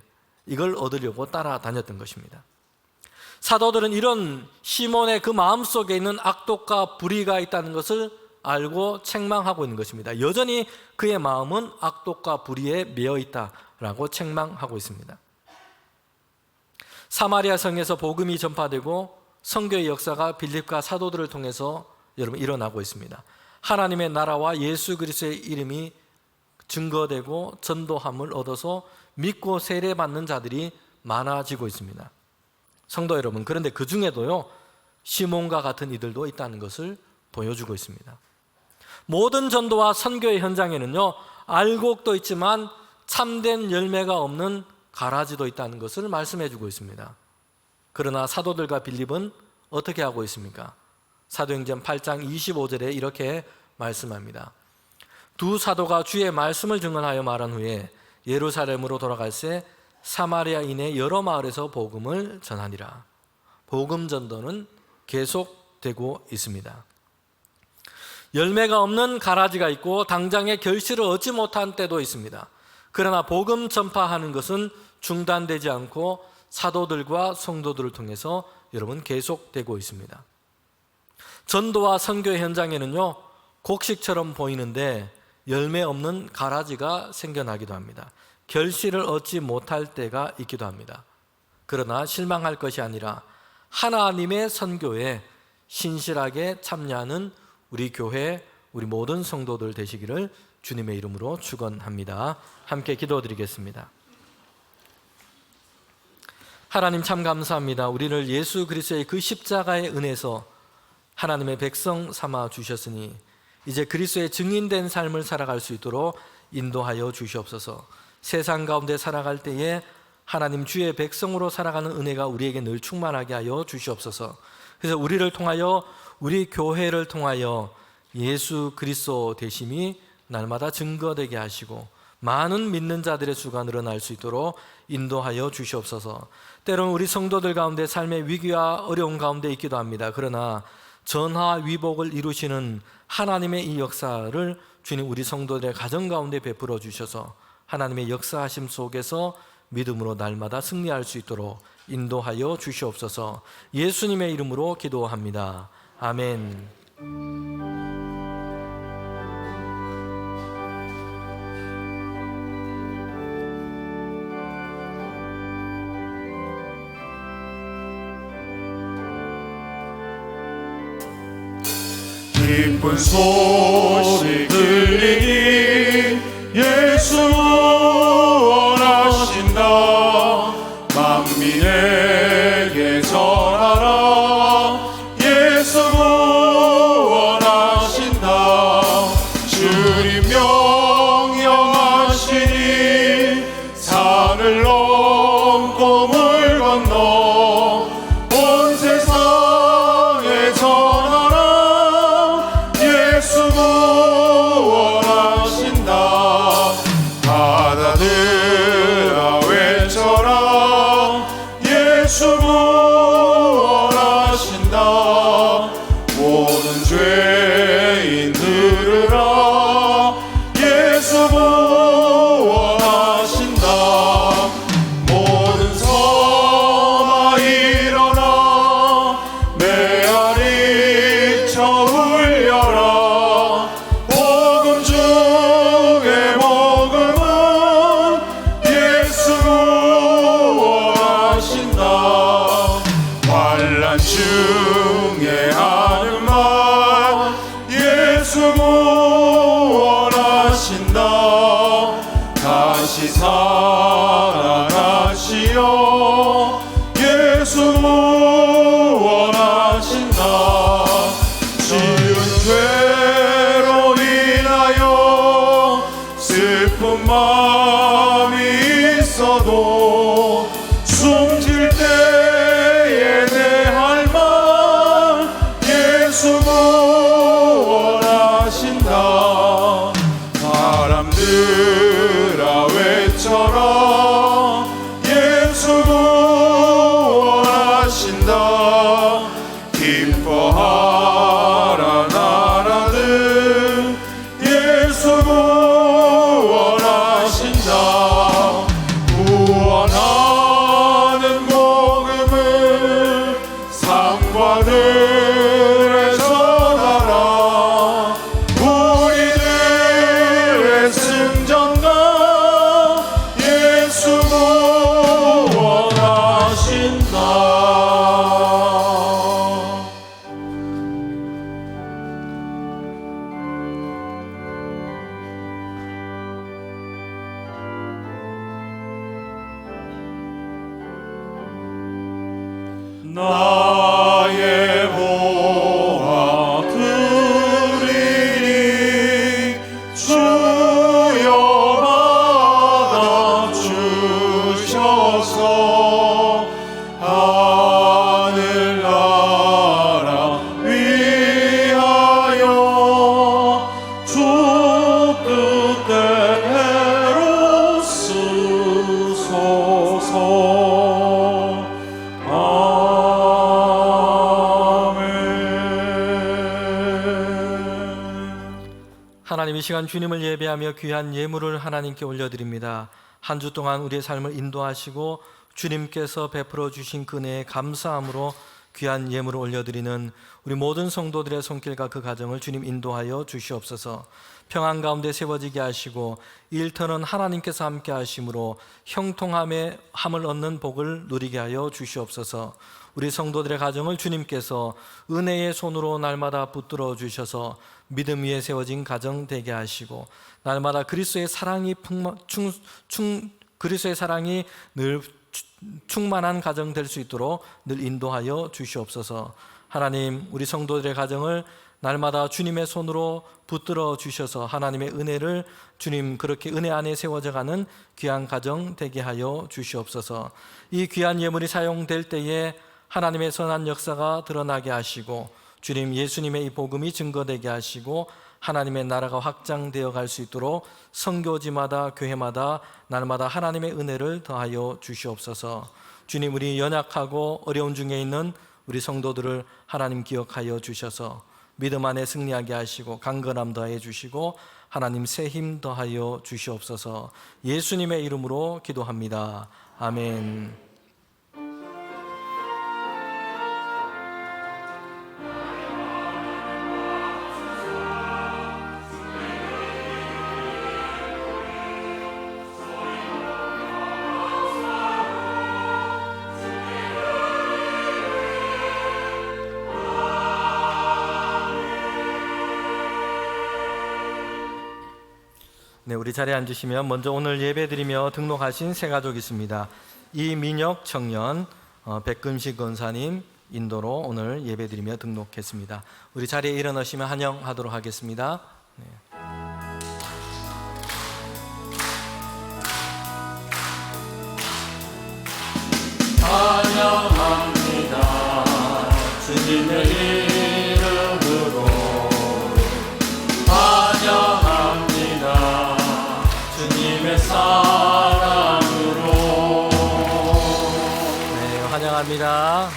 [SPEAKER 3] 이걸 얻으려고 따라다녔던 것입니다. 사도들은 이런 시몬의 그 마음속에 있는 악독과 불의가 있다는 것을 알고 책망하고 있는 것입니다. 여전히 그의 마음은 악독과 불의에 매여 있다라고 책망하고 있습니다. 사마리아 성에서 복음이 전파되고 선교의 역사가 빌립과 사도들을 통해서 여러분 일어나고 있습니다. 하나님의 나라와 예수 그리스도의 이름이 증거되고 전도함을 얻어서 믿고 세례받는 자들이 많아지고 있습니다. 성도 여러분, 그런데 그 중에도요, 시몬과 같은 이들도 있다는 것을 보여주고 있습니다. 모든 전도와 선교의 현장에는요, 알곡도 있지만 참된 열매가 없는 가라지도 있다는 것을 말씀해주고 있습니다. 그러나 사도들과 빌립은 어떻게 하고 있습니까? 사도행전 8장 25절에 이렇게 말씀합니다. 두 사도가 주의 말씀을 증언하여 말한 후에 예루살렘으로 돌아갈새 사마리아인의 여러 마을에서 복음을 전하니라. 복음 전도는 계속되고 있습니다. 열매가 없는 가라지가 있고 당장의 결실을 얻지 못한 때도 있습니다. 그러나 복음 전파하는 것은 중단되지 않고 사도들과 성도들을 통해서 여러분 계속되고 있습니다. 전도와 선교 현장에는요, 곡식처럼 보이는데 열매 없는 가라지가 생겨나기도 합니다. 결실을 얻지 못할 때가 있기도 합니다. 그러나 실망할 것이 아니라 하나님의 선교에 신실하게 참여하는 우리 교회, 우리 모든 성도들 되시기를 주님의 이름으로 축원합니다. 함께 기도드리겠습니다. 하나님 참 감사합니다. 우리를 예수 그리스도의 그 십자가의 은혜에서 하나님의 백성 삼아 주셨으니 이제 그리스도의 증인된 삶을 살아갈 수 있도록 인도하여 주시옵소서. 세상 가운데 살아갈 때에 하나님 주의 백성으로 살아가는 은혜가 우리에게 늘 충만하게 하여 주시옵소서. 그래서 우리를 통하여, 우리 교회를 통하여 예수 그리스도 되심이 날마다 증거되게 하시고 많은 믿는 자들의 수가 늘어날 수 있도록 인도하여 주시옵소서. 때로는 우리 성도들 가운데 삶의 위기와 어려운 가운데 있기도 합니다. 그러나 전화위복을 이루시는 하나님의 이 역사를 주님 우리 성도들의 가정 가운데 베풀어 주셔서 하나님의 역사하심 속에서 믿음으로 날마다 승리할 수 있도록 인도하여 주시옵소서. 예수님의 이름으로 기도합니다. 아멘.
[SPEAKER 4] 기쁜 소식 들리니 예수 원하신다. 만민에게 전하라. 예수 원하신다. 주님 명령하시니 산을 넘고 물 건너 온 세상에 전하라. 예수 원하신다. 바다들아 외쳐라. 예수 원하신다. 모든 죄인 들으라. 예수 원하신다. 모든 성아 일어나. 메아리 쳐 울려라. 복음 중에 복음은 예수 원하신다. 환난 중에 하는 말 예수 원하신다. 다시 살아나시어 예수 원하신다. 지은 죄로 인하여 슬픈 마음이 있어도 숨질 때에 대할 말 예수 원하신다. 사람들아 외쳐라. 예수 원하신다. 기뻐하라 나라들 예수 원하신다. 구원하는 복음을 상관들에 전하라. 우리들의 승전가 예수 원하신다. 나의 보아 드리니 주여 받아 주셔서 하늘나라 위하여 주 뜻대로 쓰소서.
[SPEAKER 3] 하나님, 이 시간 주님을 예배하며 귀한 예물을 하나님께 올려드립니다. 한 주 동안 우리의 삶을 인도하시고 주님께서 베풀어 주신 그 은혜에 감사함으로 귀한 예물을 올려드리는 우리 모든 성도들의 손길과 그 가정을 주님 인도하여 주시옵소서. 평안 가운데 세워지게 하시고 일터는 하나님께서 함께 하심으로 형통함을 얻는 복을 누리게 하여 주시옵소서. 우리 성도들의 가정을 주님께서 은혜의 손으로 날마다 붙들어 주셔서 믿음 위에 세워진 가정 되게 하시고 날마다 그리스도의 사랑이 그리스도의 사랑이 늘 충만한 가정 될 수 있도록 늘 인도하여 주시옵소서. 하나님, 우리 성도들의 가정을 날마다 주님의 손으로 붙들어 주셔서 하나님의 은혜를 주님 그렇게 은혜 안에 세워져가는 귀한 가정 되게 하여 주시옵소서. 이 귀한 예물이 사용될 때에 하나님의 선한 역사가 드러나게 하시고 주님 예수님의 이 복음이 증거되게 하시고 하나님의 나라가 확장되어 갈 수 있도록 선교지마다 교회마다 날마다 하나님의 은혜를 더하여 주시옵소서. 주님, 우리 연약하고 어려운 중에 있는 우리 성도들을 하나님 기억하여 주셔서 믿음 안에 승리하게 하시고 강건함 더하여 주시고 하나님 새 힘 더하여 주시옵소서. 예수님의 이름으로 기도합니다. 아멘. 네, 우리 자리에 앉으시면 먼저 오늘 예배드리며 등록하신 세 가족이 있습니다. 이민혁 청년, 백금식 권사님 인도로 오늘 예배드리며 등록했습니다. 우리 자리에 일어나시면 환영하도록 하겠습니다. 네.
[SPEAKER 4] 찬양합니다. 주님의 이름으로 찬양합니다. 주님의 사랑으로.
[SPEAKER 3] 네, 환영합니다.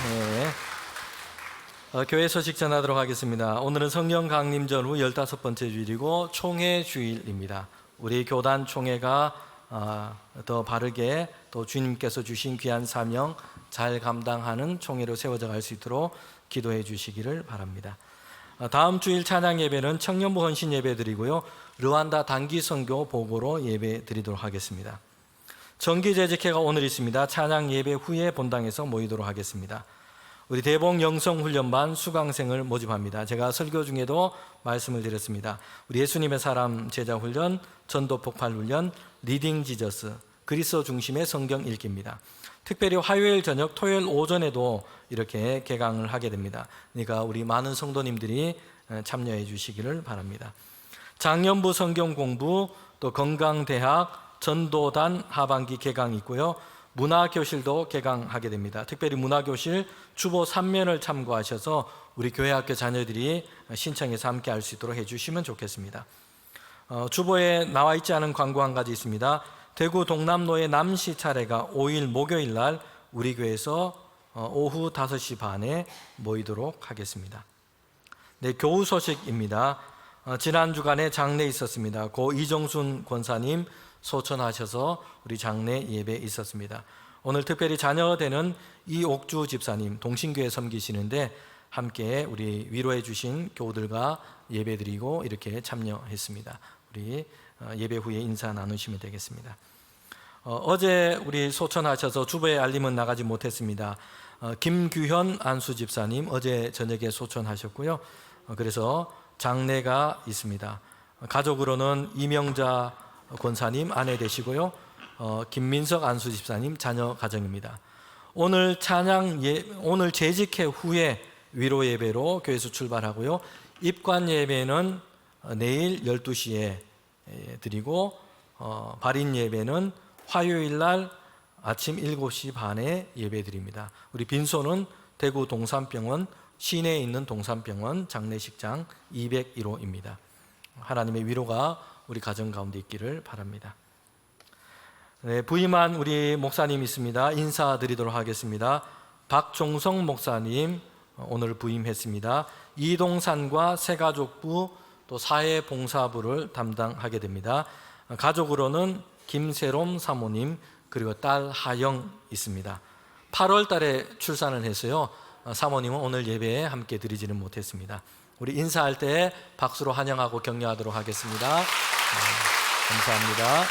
[SPEAKER 3] 네. 교회 소식 전하도록 하겠습니다. 오늘은 성령 강림절 후 15번째 주일이고 총회 주일입니다. 우리 교단 총회가 더 바르게 또 주님께서 주신 귀한 사명 잘 감당하는 총회로 세워져 갈 수 있도록 기도해 주시기를 바랍니다. 다음 주일 찬양 예배는 청년부 헌신 예배 드리고요, 르완다 단기 선교 보고로 예배 드리도록 하겠습니다. 정기 재직회가 오늘 있습니다. 찬양 예배 후에 본당에서 모이도록 하겠습니다. 우리 대봉 영성훈련반 수강생을 모집합니다. 제가 설교 중에도 말씀을 드렸습니다. 우리 예수님의 사람 제자훈련, 전도폭발훈련, 리딩 지저스, 그리스도 중심의 성경 읽기입니다. 특별히 화요일 저녁, 토요일 오전에도 이렇게 개강을 하게 됩니다. 그러니까 우리 많은 성도님들이 참여해 주시기를 바랍니다. 장년부 성경 공부, 또 건강대학, 전도단 하반기 개강이 있고요, 문화교실도 개강하게 됩니다. 특별히 문화교실 주보 3면을 참고하셔서 우리 교회학교 자녀들이 신청해서 함께 할 수 있도록 해주시면 좋겠습니다. 주보에 나와 있지 않은 광고 한 가지 있습니다. 대구 동남로의 남시 차례가 5일 목요일 날 우리 교회에서 오후 5시 반에 모이도록 하겠습니다. 네, 교우 소식입니다. 지난 주간에 장례 있었습니다. 고 이정순 권사님 소천하셔서 우리 장례 예배 있었습니다. 오늘 특별히 자녀 되는 이옥주 집사님 동신교회 섬기시는데 함께 우리 위로해 주신 교우들과 예배드리고 이렇게 참여했습니다. 우리 예배 후에 인사 나누시면 되겠습니다. 어제 우리 소천하셔서 주보에 알림은 나가지 못했습니다. 김규현 안수 집사님 어제 저녁에 소천하셨고요. 그래서 장례가 있습니다. 가족으로는 이명자 권사님 아내 되시고요, 김민석 안수 집사님 자녀 가정입니다. 오늘 오늘 재직회 후에 위로 예배로 교회에서 출발하고요, 입관 예배는 내일 12시에 드리고 발인 예배는 화요일 날 아침 7시 반에 예배 드립니다. 우리 빈소는 대구 동산병원 시내에 있는 동산병원 장례식장 201호입니다. 하나님의 위로가 우리 가정 가운데 있기를 바랍니다. 네, 부임한 우리 목사님 있습니다. 인사드리도록 하겠습니다. 박종성 목사님 오늘 부임했습니다. 이동산과 새가족부 또 사회봉사부를 담당하게 됩니다. 가족으로는 김세롬 사모님 그리고 딸 하영 있습니다. 8월 달에 출산을 해서요, 사모님은 오늘 예배에 함께 드리지는 못했습니다. 우리 인사할 때 박수로 환영하고 격려하도록 하겠습니다. 감사합니다. 네.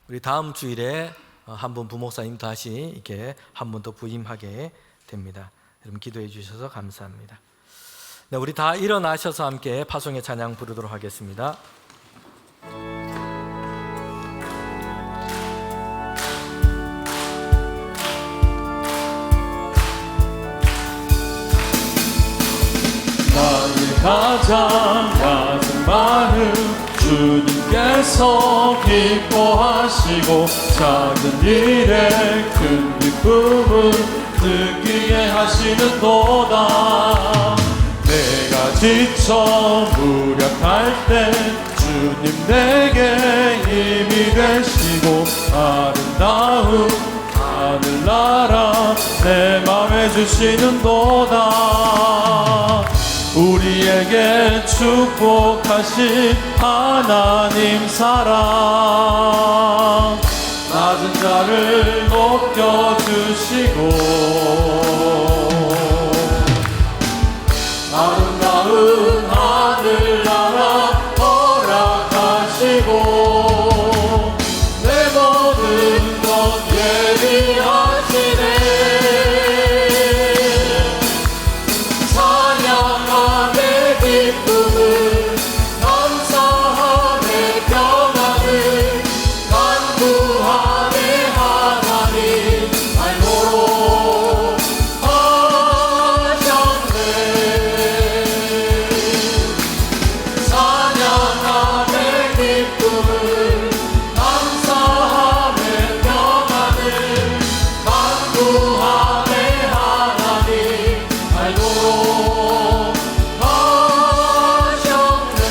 [SPEAKER 3] 우리 다음 주일에 한 분 부목사님 다시 이렇게 한 분 더 부임하게 됩니다. 여러분 기도해 주셔서 감사합니다. 네, 우리 다 일어나셔서 함께 파송의 찬양 부르도록 하겠습니다.
[SPEAKER 4] 가장 얕은 마음 주님께서 기뻐하시고 작은 일에 큰 기쁨을 느끼게 하시는도다. 내가 지쳐 무력할 때 주님 내게 힘이 되시고 아름다운 하늘나라 내 맘에 주시는도다. 우리에게 축복하신 하나님 사랑 낮은 자를 높여주시고 아름다운 하늘나라 허락하시고 내 모든 것 예비하시네. 찬양함의 기쁨을 감사함의 평안을 간구함의 하나님 알고로 하셨네. 찬양함의 기쁨을 감사함의 평안을 간구함의 하나님 알고로 하셨네.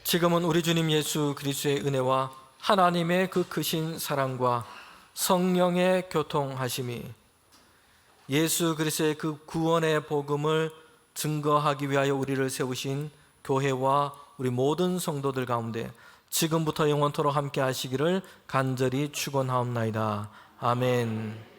[SPEAKER 3] 지금은 우리 주님 예수 그리스도의 은혜와 하나님의 그 크신 사랑과 성령의 교통하심이 예수 그리스도의 그 구원의 복음을 증거하기 위하여 우리를 세우신 교회와 우리 모든 성도들 가운데 지금부터 영원토록 함께 하시기를 간절히 축원하옵나이다. 아멘.